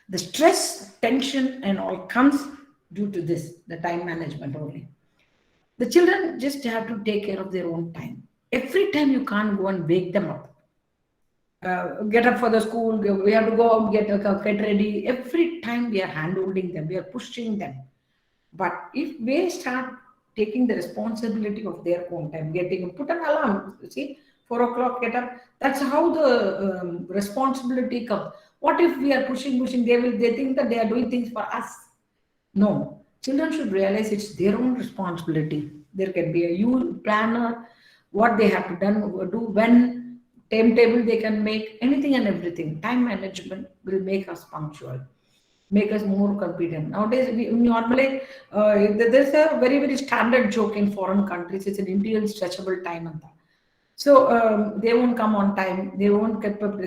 The stress, tension, and all comes due to this, the time management only. The children just have to take care of their own time. Every time you can't go and wake them up. Get up for the school, we have to go out, get ready. Every time we are hand holding them, we are pushing them. But if they start taking the responsibility of their own time, getting put an alarm, you see, 4 o'clock, get up. That's how the responsibility comes. What if we are pushing? They think that they are doing things for us. No, children should realize it's their own responsibility. There can be a you planner, what they have to do when timetable they can make anything and everything. Time management will make us punctual, make us more competent. Nowadays, we normally there's a very, very standard joke in foreign countries. It's an Indian stretchable time and that. So they won't come on time. They won't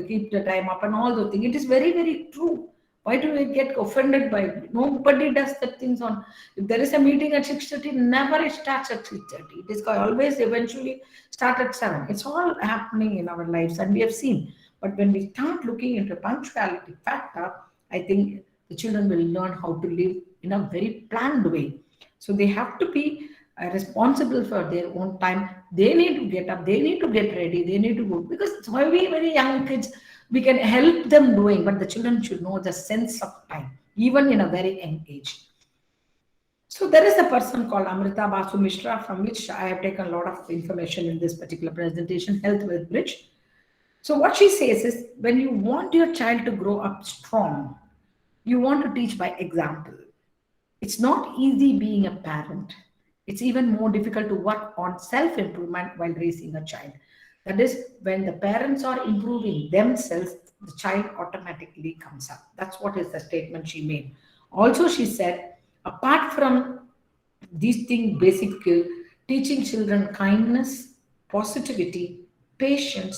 keep the time up and all those things. It is very, very true. Why do we get offended by it? Nobody does that things on. If there is a meeting at 6:30, never it starts at 6:30. It is always eventually start at 7. It's all happening in our lives and we have seen. But when we start looking into punctuality factor, I think the children will learn how to live in a very planned way. So they have to be responsible for their own time. They need to get up, they need to get ready, they need to go because it's very, very young kids. We can help them doing, but the children should know the sense of time, even in a very young age. So there is a person called Amrita Basu Mishra, from which I have taken a lot of information in this particular presentation, Health with Bridge. So what she says is, when you want your child to grow up strong, you want to teach by example. It's not easy being a parent. It's even more difficult to work on self improvement while raising a child. That is, when the parents are improving themselves, the child automatically comes up. That's what is the statement she made. Also, she said, apart from these things, basic skill, teaching children kindness, positivity, patience,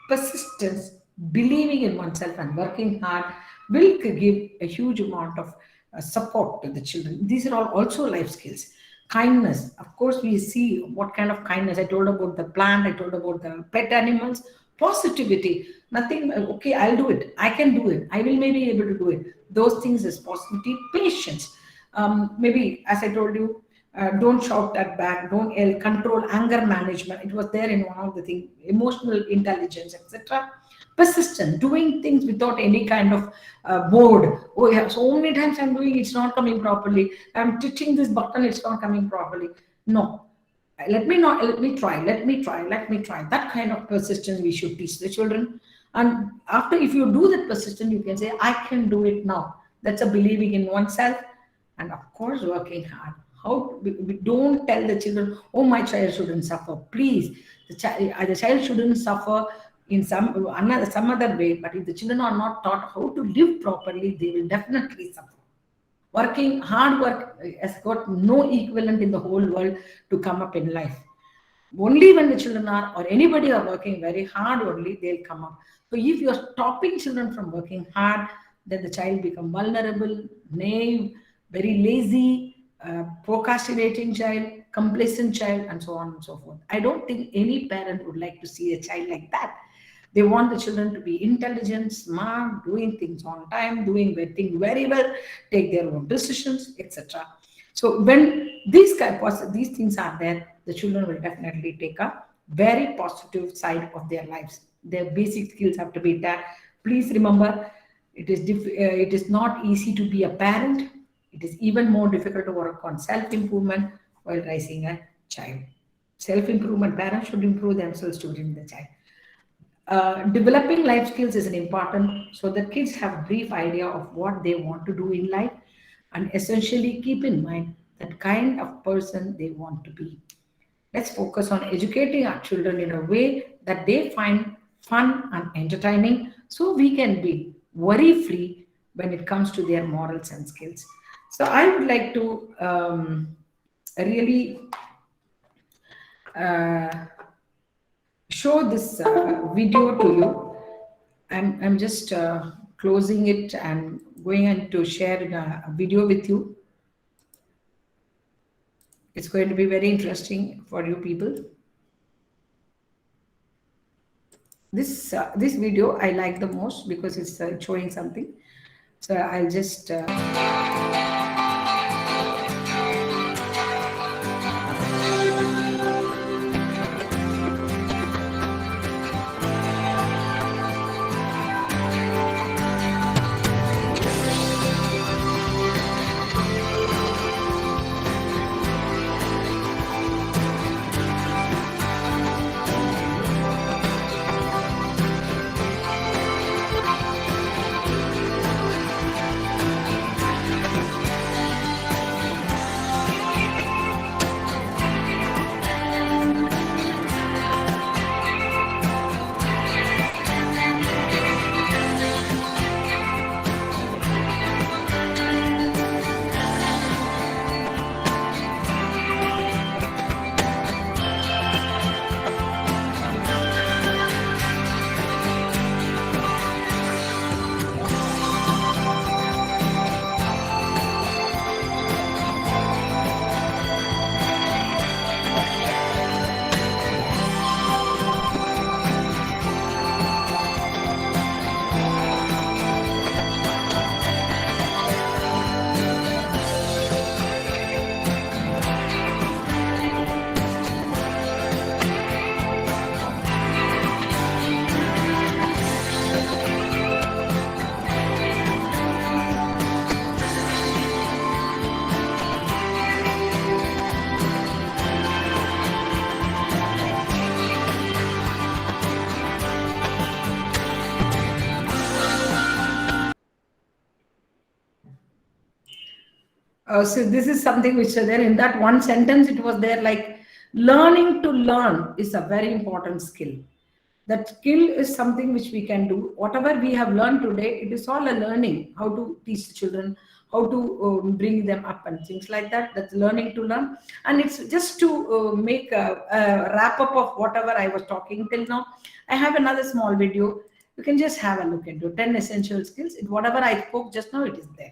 persistence, believing in oneself, and working hard will give a huge amount of support to the children. These are all also life skills. Kindness, of course, we see what kind of kindness. I told about the plant, I told about the pet animals. Positivity, nothing, okay, I'll do it, I can do it, I will maybe able to do it. Those things is positivity. Patience, maybe as I told you, don't shout at back, don't yell, control anger management. It was there in one of the things, emotional intelligence, etc. Persistent, doing things without any kind of bored. Oh, yeah, so many times I'm doing, it's not coming properly. I'm touching this button, it's not coming properly. No, let me try. That kind of persistence we should teach the children. And after, if you do that persistence, you can say, I can do it now. That's a believing in oneself. And of course, working hard. How we don't tell the children, oh, my child shouldn't suffer. Please, the child shouldn't suffer in some other way. But if the children are not taught how to live properly, they will definitely suffer. Working hard work has got no equivalent in the whole world to come up in life. Only when the children are, or anybody are working very hard, only they'll come up. So if you're stopping children from working hard, then the child become vulnerable, naive, very lazy, procrastinating child, complacent child, and so on and so forth. I don't think any parent would like to see a child like that. They want the children to be intelligent, smart, doing things on time, doing things very well, take their own decisions, etc. So when these things are there, the children will definitely take a very positive side of their lives. Their basic skills have to be there. Please remember, it is not easy to be a parent. It is even more difficult to work on self improvement while raising a child. Self improvement, parents should improve themselves during the child. Developing life skills is an important, so that kids have brief idea of what they want to do in life, and essentially keep in mind that kind of person they want to be. Let's focus on educating our children in a way that they find fun and entertaining, so we can be worry free when it comes to their morals and skills. So I would like to really uh, show this video to you. I'm just closing it and going on to share a video with you. It's going to be very interesting for you people. This video I like the most because it's showing something. So I'll just So this is something which there in that one sentence it was there like learning to learn is a very important skill. That skill is something which we can do. Whatever we have learned today, it is all a learning. How to teach the children, how to bring them up and things like that. That's learning to learn. And it's just to make a wrap up of whatever I was talking till now. I have another small video. You can just have a look into 10 essential skills. Whatever I spoke just now, it is there.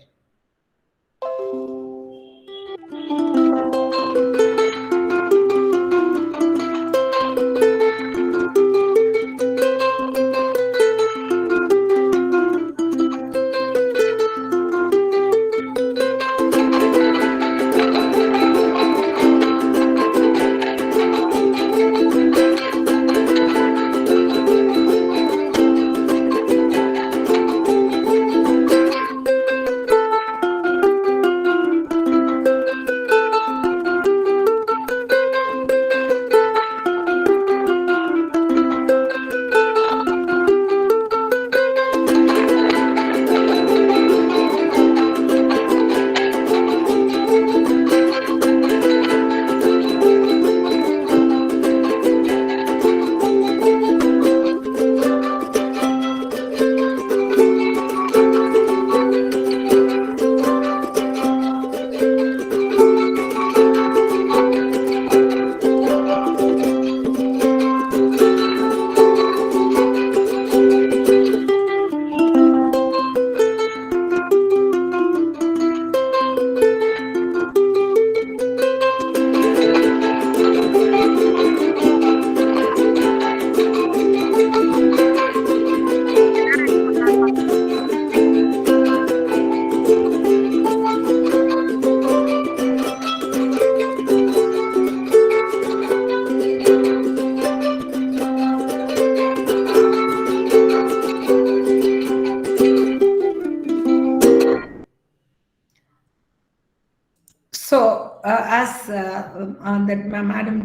So, as that madam,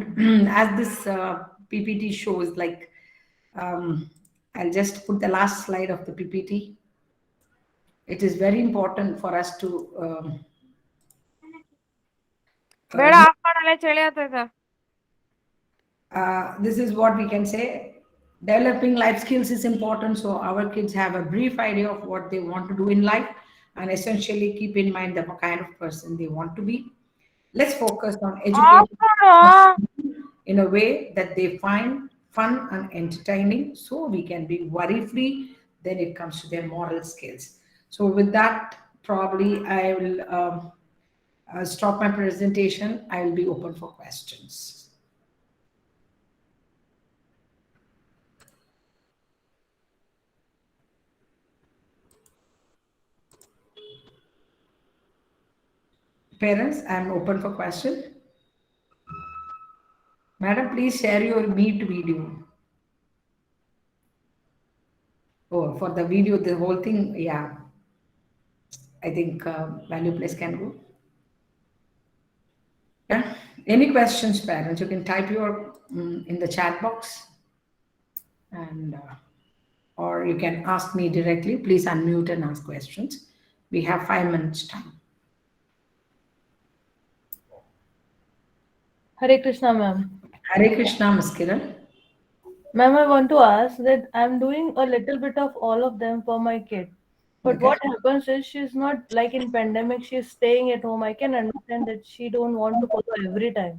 as this PPT shows, like, I'll just put the last slide of the PPT. It is very important for us to ಬೇಡ know. Of ಮಾಡಲ್ಲ ಚಳಿ ಆಗ್ತೈತ. This is what we can say. Developing life skills is important, so our kids have a brief idea of what they want to do in life, and essentially keep in mind the kind of person they want to be. Let's focus on of educating ಮಾಡು. in a way that they find fun and entertaining, so we can be worry free. Then it comes to their moral skills. So, with that, probably I will stop my presentation. I will be open for questions. Parents, I'm open for question. Madam, please share your meet video. Oh, for the video, the whole thing, yeah. I think value place can go. Yeah. Any questions, parents? You can type your in the chat box, and or you can ask me directly. Please unmute and ask questions. We have 5 minutes time. Hare Krishna, ma'am. Hare Krishna, Ms. Kiran. Ma'am, I want to ask that I'm doing a little bit of all of them for my kid. But Okay. what happens is she's not like in pandemic, she's staying at home. I can understand that she don't want to follow every time.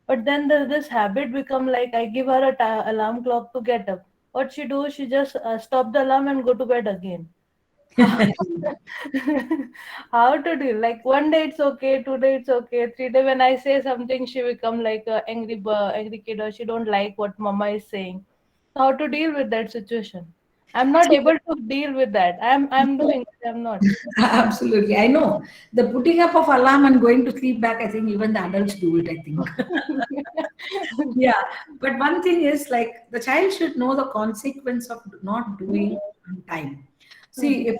But then this habit become like I give her a alarm clock to get up. What she do, she just stop the alarm and go to bed again. How to deal? Like one day it's okay, 2 day it's okay, 3 day when I say something, she become like a angry kid, or she don't like what mama is saying. How to deal with that situation? I'm not able to deal with that. I'm doing it, I'm not. Absolutely. I know. The putting up of alarm and going to sleep back, I think even the adults do it, I think. Yeah. But one thing is like the child should know the consequence of not doing on time. See, if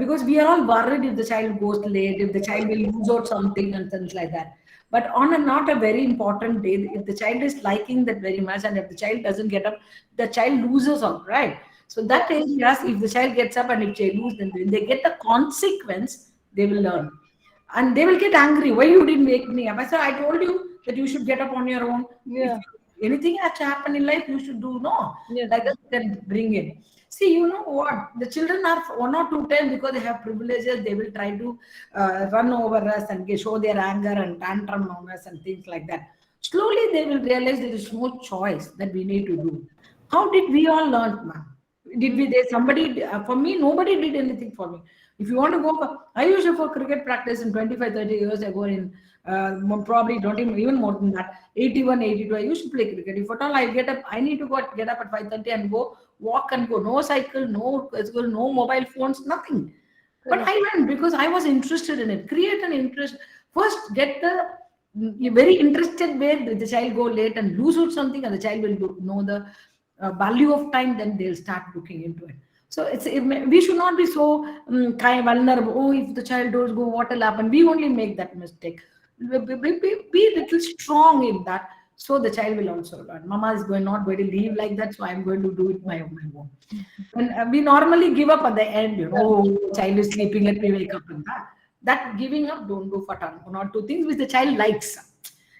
because we are all worried if the child goes late, if the child will lose out something and things like that. But on a not a very important day, if the child is liking that very much, and if the child doesn't get up, the child loses out, right? So that is yes, if the child gets up and if they lose, then when they get the consequence, they will learn. and they will get angry. Why you didn't wake me up? I said, I told you that you should get up on your own. If Yeah. anything has to happen in life, you should do. No, Yes. like that, then bring in. See, you know what? The children are 1 or 2 times because they have privileges. They will try to run over us and show their anger and tantrum on us and things like that. Slowly, they will realize there is no choice that we need to do. How did we all learn, ma'am? Did we? There somebody for me? Nobody did anything for me. If you want to go for, I used to for cricket practice in 25, 30 years ago in probably don't even more than that, 81, 82. I used to play cricket. If at all I get up, I need to get up at 5:30 and go walk and go. No cycle, no mobile phones, nothing. But Correct. I went because I was interested in it. Create an interest. First, get the you're very interested where the child go late and lose out something, and the child will know the value of time. Then they'll start looking into it. So we should not be so kind of vulnerable. Oh, if the child does go, what will happen? We only make that mistake. Be little strong in that, so the child will also learn. Mama is not going to leave like that, so I'm going to do it my own. And we normally give up at the end. Oh, child is sleeping, let me wake up. And that giving up, don't do for 1 or 2 things which the child likes.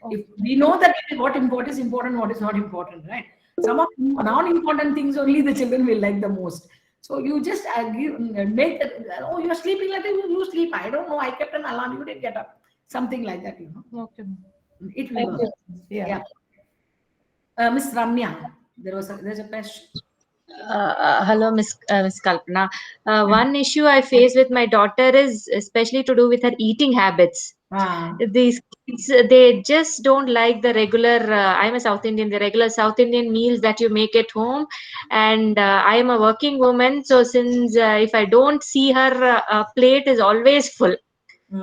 If we know that what is important, what is not important, right? Some of non-important things only the children will like the most. So you just make that, oh, you're sleeping, let you sleep. I don't know. I kept an alarm, you didn't get up. Something like that. Okay. It will Thank work. you. Yeah. Yeah. Miss Ramya, there's a question. Hello, Miss Kalpana. One issue I face with my daughter is especially to do with her eating habits. Ah, These kids, they just don't like the regular. I'm a South Indian. The regular South Indian meals that you make at home, and I am a working woman. So since if I don't see her plate is always full,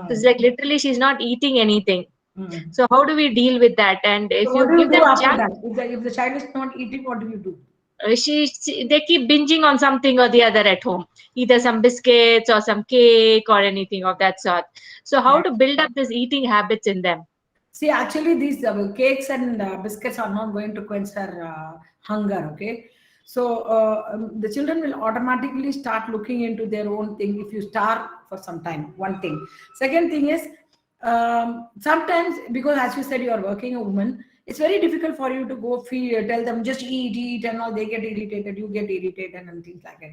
it's mm, like literally she's not eating anything. mm. So how do we deal with that? And So if what you do you give do them after junk, that? If the child is not eating, what do you do? they keep binging on something or the other at home, either some biscuits or some cake or anything of that sort. So how to build up this eating habits in them? See, actually, these cakes and biscuits are not going to quench her hunger. Okay, so the children will automatically start looking into their own thing if you starve for some time. One thing. Second thing is sometimes because as you said you are working a woman, it's very difficult for you to go feed, tell them just eat, and all they get irritated, you get irritated, and things like that.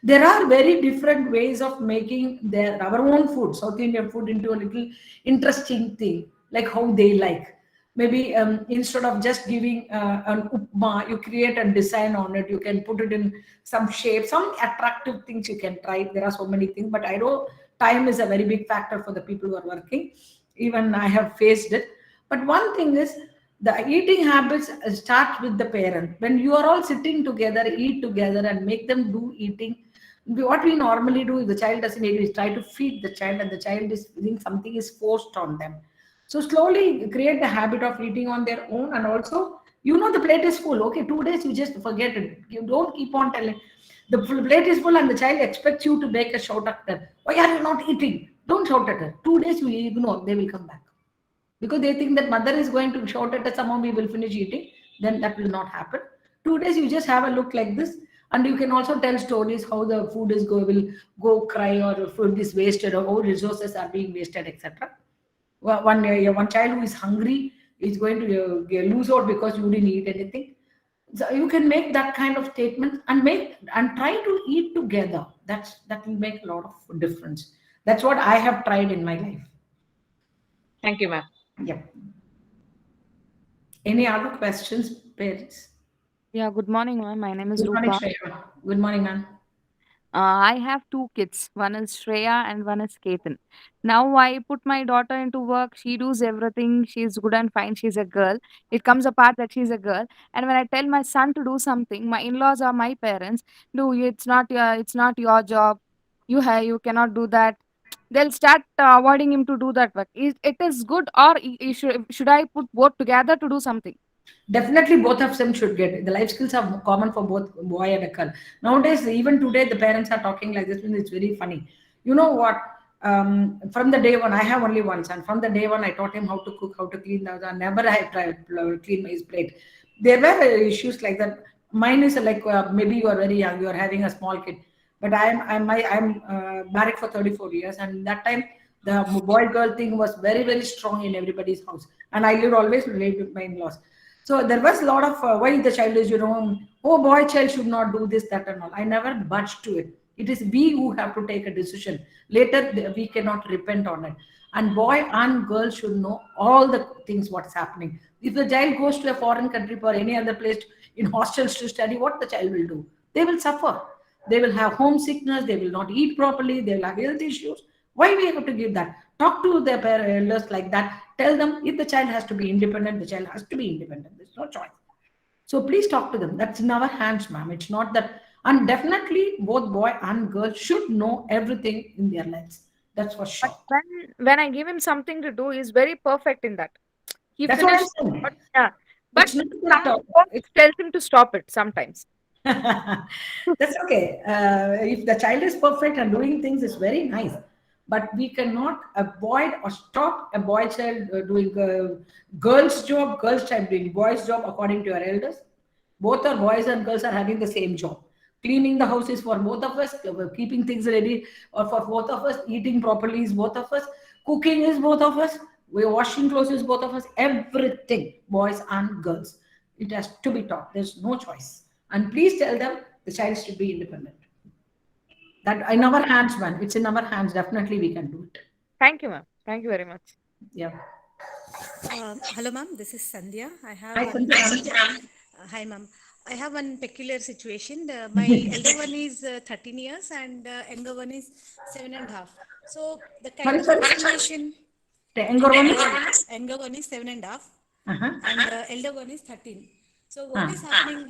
There are very different ways of making our own food, South Indian food, into a little interesting thing like how they like. Maybe instead of just giving an upma, you create a design on it. You can put it in some shape, some attractive things you can try. There are so many things, but I know time is a very big factor for the people who are working. Even I have faced it. But one thing is the eating habits start with the parent. When you are all sitting together, eat together, and make them do eating. What we normally do if the child doesn't eat, we try to feed the child, and the child is feeling something is forced on them. So slowly create the habit of eating on their own, and also the plate is full. Okay, 2 days you just forget it. You don't keep on telling. The plate is full, and the child expects you to make a shout at them. Why are you not eating? Don't shout at her. 2 days you ignore. They will come back because they think that mother is going to shout at us. Somehow we will finish eating. Then that will not happen. 2 days you just have a look like this, and you can also tell stories how the food is will go cry, or food is wasted, or how resources are being wasted, etc. One child who is hungry is going to lose out because you didn't eat anything. So you can make that kind of statement and try to eat together. That will make a lot of difference. That's what I have tried in my life. Thank you, ma'am. Yep. Any other questions, parents? Yeah, good morning, ma'am. My name is Good morning, Rupa. Shreya. Good morning, ma'am. I have two kids. One is Shreya and one is Ketan. Now I put my daughter into work. She does everything. She's good and fine. She's a girl. It comes apart that she's a girl. And when I tell my son to do something, my in-laws or my parents, no, it's not your job. You cannot do that. They'll start avoiding him to do that work. It is good, or should I put both together to do something? Definitely, both of them should get the life skills are common for both boy and a girl. Nowadays, even today, the parents are talking like this, and it's very funny. You know what? From the day one, I have only one son. From the day one, I taught him how to cook, how to clean the house. Never I tried to clean his plate. There were issues like that. Mine is like maybe you are very young, you are having a small kid, but I'm married for 34 years, and that time The boy girl thing was very, very strong in everybody's house. And I lived always lived with my in-laws. So there was a lot of why the child is, oh, boy child should not do this, that, and all. I never budged to it. It is we who have to take a decision. Later, we cannot repent on it. And boy and girl should know all the things what's happening. If the child goes to a foreign country or any other place in hostels to study, what the child will do? They will suffer. They will have homesickness. They will not eat properly. They will have health issues. Why we have to give that? Talk to their elders like that. Tell them if the child has to be independent, the child has to be independent. There's no choice. So please talk to them. That's in our hands, ma'am. It's not that. And definitely, both boy and girl should know everything in their lives. That's for But sure. when I give him something to do, he's very perfect in that. He That's what I'm finished. saying. But, yeah, but It's not some that. folks tells him to stop it sometimes. That's okay. If the child is perfect and doing things, is very nice. But we cannot avoid or stop a boy child doing girl's job, girl's child doing boy's job according to your elders. Both are boys and girls are having the same job. Cleaning the house is for both of us, keeping things ready, or for both of us, eating properly is both of us, cooking is both of us, we're washing clothes is both of us, everything, boys and girls. It has to be taught. There's no choice. And please tell them the child should be independent. That in our hands, man. It's in our hands. Definitely we can do it. Thank you, ma'am. Thank you very much. Yeah. Hello, ma'am. This is Sandhya. I have Hi, one. Sandhya, ma'am. Hi, ma'am. I have one peculiar situation. My elder one is 13 years and younger one is 7.5. So the kind Sorry, of sorry. situation, The younger one is? younger one is 7.5 Uh-huh. and elder one is 13. So what Uh, is happening,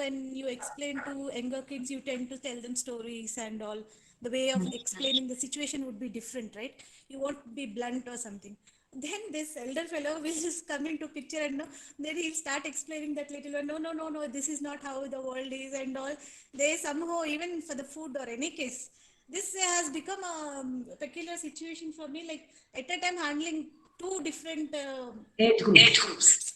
when you explain to younger kids, you tend to tell them stories and all. The way of explaining the situation would be different, right? You won't be blunt or something. Then this elder fellow will just come into picture and no, then he'll start explaining that little one, no, no, no, no, this is not how the world is and all. They somehow, even for the food or any case, this has become a peculiar situation for me. Like at a time handling two different age age groups. groups.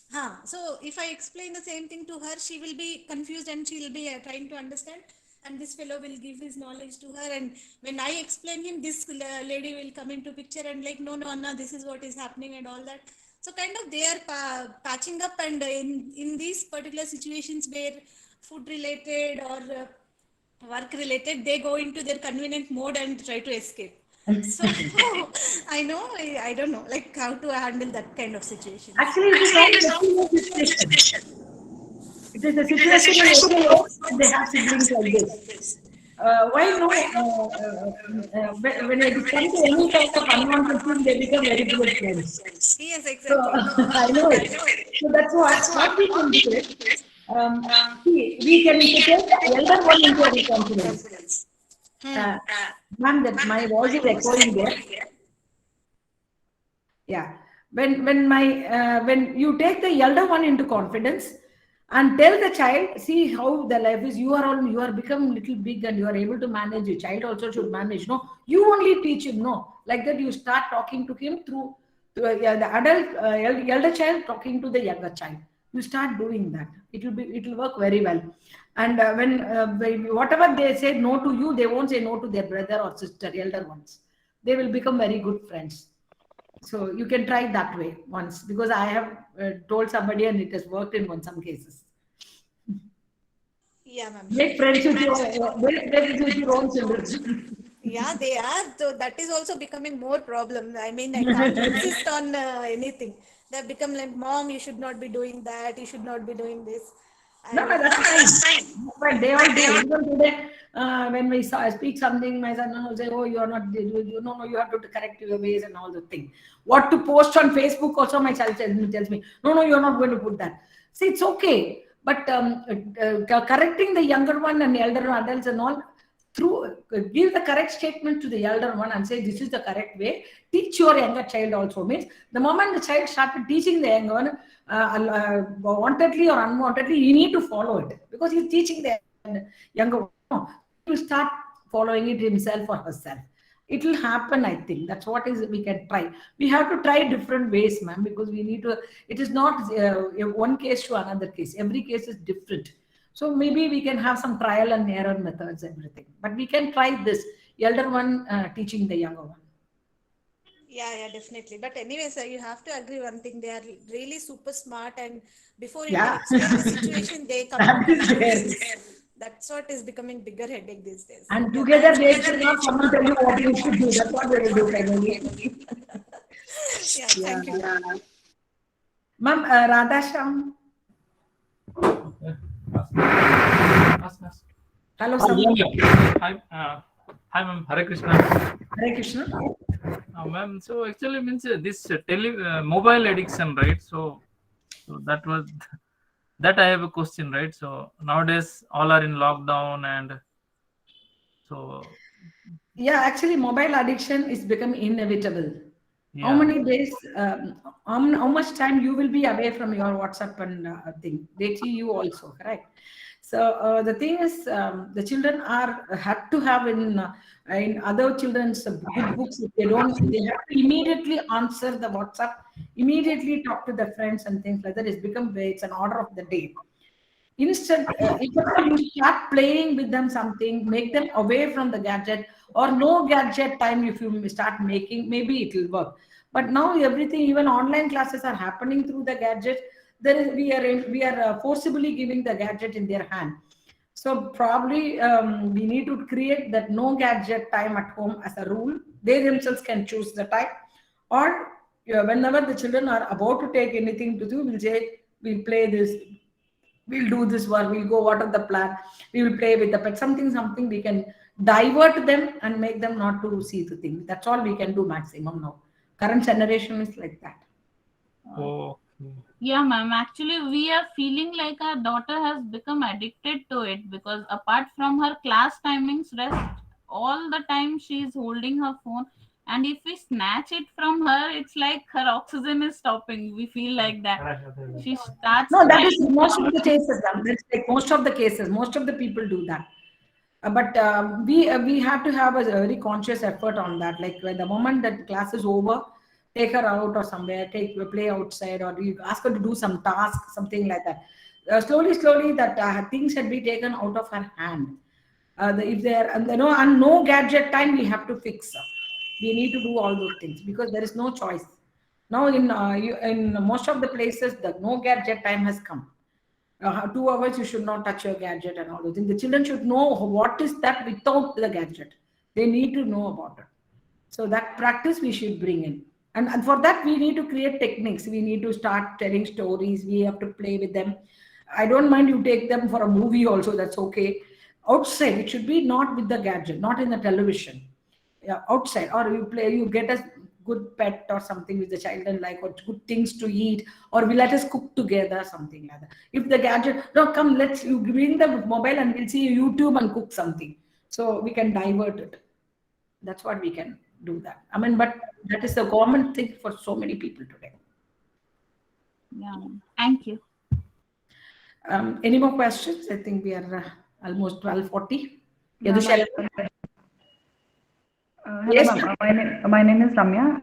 So if I explain the same thing to her, she will be confused and she'll be trying to understand. And this fellow will give his knowledge to her. And when I explain him, this lady will come into picture and like, no, no, Anna, this is what is happening and all that. So kind of they are patching up, and in these particular situations where food related or work related, they go into their convenient mode and try to escape. So I know, I don't know like how to handle that kind of situations. Actually, it is Actually, not it is a not serious a serious situation. situation. It is a It is a situation in situation every in home every that they home have that they have siblings like siblings this. like this. Why no? Why no? When it When comes it to is any coming to type of any type of unwanted thing, they unwanted thing, become they very become good very good friends. friends. Yes, So exactly. So I know I it. know it. So that's So what that's what we what can we do can is, do is see, we can we take can the take elder the one elder into one our into our confidence. confidence. Uh, Uh, Ma'am, that Man, my that voice my is voice is echoing there. echoing here. Yeah. When you take the elder one into confidence and tell the child, see how the life is. You are become little big and you are able to manage. Your child also should manage. No, you only teach him. No, like that you start talking to him through yeah, the adult elder child talking to the younger child. You start doing that. It will work very well. And whatever they say no to you, they won't say no to their brother or sister, elder ones. They will become very good friends. So you can try that way once because I have told somebody and it has worked in some cases. Yeah, ma'am, Make sure. friends Make with friends with your make friends with your friends own with your own children. children. Yeah, they are. So that is also becoming more problem. I mean, I can't insist on anything. They have become like, mom, you should not be doing that. You should not be doing this. No, I no, that's No, fine. that's fine. But they all But they do. all Even today, when speak something, my son will say, "Oh, you are not. No, no, you have to correct your ways and all the thing." What to post on Facebook? Also, my child tells me, "No, no, you are not going to put that." See, it's okay, but correcting the younger one and elder adults and all through give the correct statement to the elder one and say this is the correct way. Teach your younger child also means the moment the child started teaching the younger one wantedly or unwantedly, you need to follow it because he's teaching the younger one. No, he will start following it himself or herself. It will happen, I think. That's what is we can try. We have to try different ways, ma'am, because we need to. It is not one case to another case. Every case is different. So maybe we can have some trial and error methods, everything. But we can try this elder one teaching the younger one. Yeah, definitely. But anyway, sir, you have to agree one thing. They are really super smart, and before you can Yeah, explain the situation, they come to that is conclusions. there. That's what is becoming bigger headache these days. And Yeah, together thanks, they ma'am. should not come and tell you what you should do. That's what they will do finally. Yeah, Yeah. thank you, ma'am. Ma'am, Radha Sham. Yeah. Ask. Hello, Yeah, some. yeah. Hi, ma'am. Hare Krishna. Hare Krishna. Ma'am, so actually means this mobile addiction, right? So that was that I have a question, right? So nowadays all are in lockdown, and so Yeah, actually, mobile addiction is becoming inevitable. How yeah. many days, how much time you will be away from your WhatsApp and thing? They see you also, correct? So the thing is, the children are have to have in other children's good books. If they don't, they have to immediately answer the WhatsApp, immediately talk to the friends and things like that. It's an order of the day. Instant, if at all you start playing with them something, make them away from the gadget or no gadget time. If you start making, maybe it will work. But now everything, even online classes are happening through the gadget. There is we are forcibly giving the gadget in their hand. So probably we need to create that no gadget time at home as a rule. They themselves can choose the time, or whenever the children are about to take anything to do, we'll say we'll play this, we'll do this work, we'll go, what are the plan, we will play with the pet, something we can divert them and make them not to see the thing. That's all we can do maximum now. Current generation is like that. Okay. Yeah, ma'am. Actually, we are feeling like our daughter has become addicted to it because apart from her class timings, rest all the time she is holding her phone. And if we snatch it from her, it's like her oxygen is stopping. We feel like that. She starts No, that is crying. most of the cases. That's like most of the cases. Most of the people do that. But we have to have a very conscious effort on that. Like when the moment that class is over, take her out or somewhere, take play outside, or you ask her to do some task, something like that. Slowly, that things should be taken out of her hand. If there and and no gadget time, we have to fix. We need to do all those things because there is no choice. Now in most of the places, the no gadget time has come. 2 hours you should not touch your gadget and all those things. The children should know what is that without the gadget. They need to know about it. So that practice we should bring in. And for that, we need to create techniques. We need to start telling stories. We have to play with them. I don't mind you take them for a movie also, that's okay. Outside, it should be not with the gadget, not in the television. Yeah, outside, or you get a good pet or something with the child and like, or good things to eat, or we let us cook together, something like that. If the gadget, no, come, let's you bring the mobile and we'll see YouTube and cook something. So we can divert it. That's what we can do that. I mean, but that is the common thing for so many people today. Yeah, ma'am. Thank you. Any more questions? I think we are almost 12:40. Ma'am, Yadusha, hello, yes, ma'am. ma'am. My name is Ramya.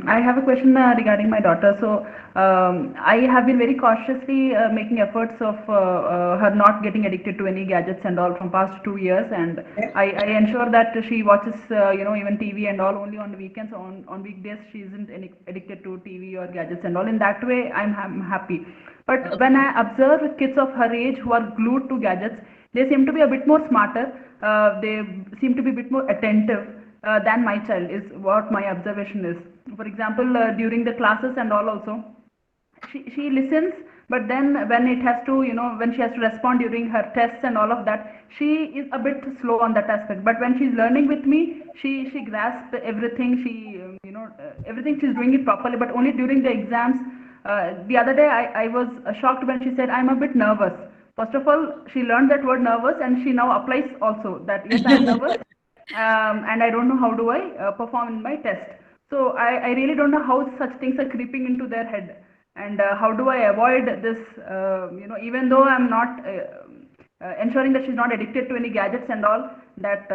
I have a question regarding my daughter. So, I have been very cautiously making efforts of her not getting addicted to any gadgets and all from past 2 years, and Yeah. I ensure that she watches, even TV and all only on the weekends. On weekdays, she isn't any addicted to TV or gadgets and all. In that way, I'm happy. But when I observe kids of her age who are glued to gadgets, they seem to be a bit more smarter. They seem to be a bit more attentive than my child, is what my observation is. For example, during the classes and all also, she listens, but then when it has to, when she has to respond during her tests and all of that, she is a bit slow on that aspect. But when she's learning with me, she grasps everything. Everything, she's doing it properly, but only during the exams. The other day I was shocked when she said, I'm a bit nervous. First of all, she learned that word nervous, and she now applies also that yes, I'm nervous, and I don't know how do I perform in my test. So I really don't know how such things are creeping into their head, and how do I avoid this? Even though I'm not ensuring that she's not addicted to any gadgets and all, that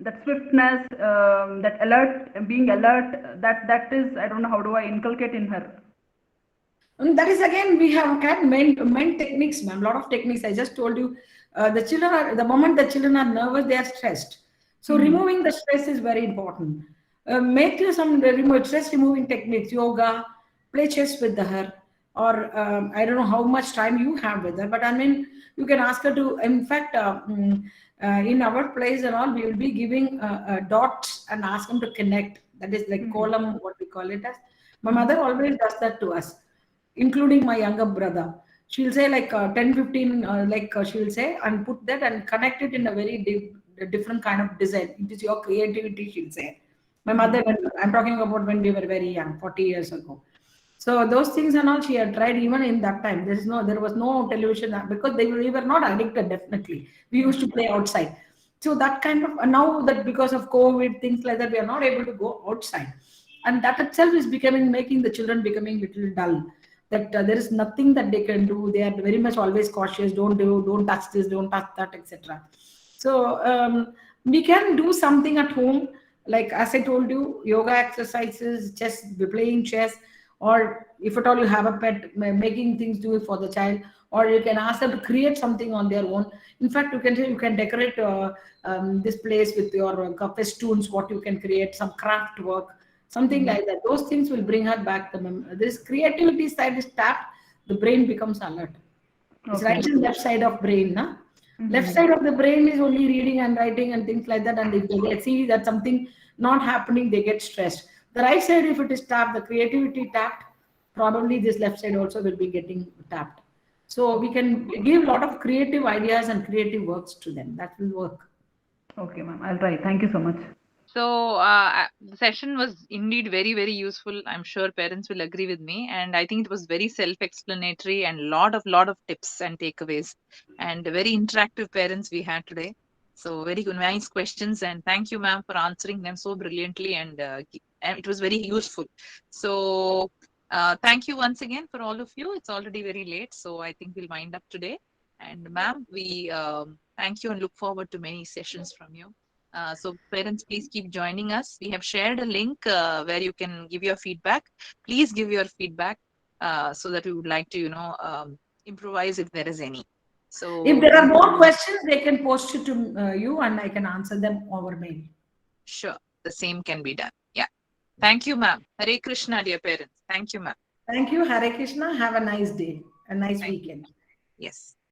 that swiftness, that alert, being alert, that is, I don't know how do I inculcate in her. And that is again, we have had men techniques, ma'am. A lot of techniques. I just told you, the children are the moment the children are nervous, they are stressed. So Hmm. removing the stress is very important. make some stress removing techniques, yoga, play chess with her, or I don't know how much time you have with her, but I mean, you can ask her to. In fact, in our place and all, we will be giving dots and ask them to connect. That is like Mhm. column, what we call it as. My Mhm. mother always does that to us, including my younger brother. She'll say like 10, 15, she will say, and put that and connect it in a very different kind of design. It is your creativity, she'll say. My Mhm. mother, I'm talking about when we were very young, 40 years ago. So those things and all she had tried even in that time. There was no television because we were not addicted. Definitely, we used to play outside. So that kind of now that because of COVID things like that, we are not able to go outside, and that itself is becoming making the children becoming little dull. That there is nothing that they can do. They are very much always cautious. Don't touch this, don't touch that, etc. So we can do something at home, like as I told you, yoga exercises, chess, playing chess, or if at all you have a pet, making things do it for the child, or you can ask them to create something on their own. In fact, you can say you can decorate this place with your festoons, what you can create, some craft work, something Mhm. like that. Those things will bring her back. This creativity side is tapped, the brain becomes alert. It's right Okay. and left side of brain, na? Left Mhm. side of the brain is only reading and writing and things like that. And if they see that something not happening, they get stressed. The right side, if it is tapped, the creativity tapped, probably this left side also will be getting tapped. So we can give a lot of creative ideas and creative works to them. That will work. Okay, ma'am. I'll try. Thank you so much. So the session was indeed very, very useful. I'm sure parents will agree with me, and I think it was very self-explanatory and lot of tips and takeaways, and very interactive parents we had today. So very good, nice questions, and thank you, ma'am, for answering them so brilliantly, and it was very useful. So thank you once again for all of you. It's already very late, so I think we'll wind up today. And ma'am, we thank you and look forward to many sessions from you. So parents, please keep joining us. We have shared a link where you can give your feedback. Please give your feedback so that we would like to, improvise if there is any. If So there are thank more you. questions, they can post it to you and I can answer them over mail. Sure, the same can be done. Yeah. Thank you, ma'am. Hare Krishna, dear parents. Thank you, ma'am. Thank you, Hare Krishna. Have a nice day, a nice Thank you. weekend. Yes.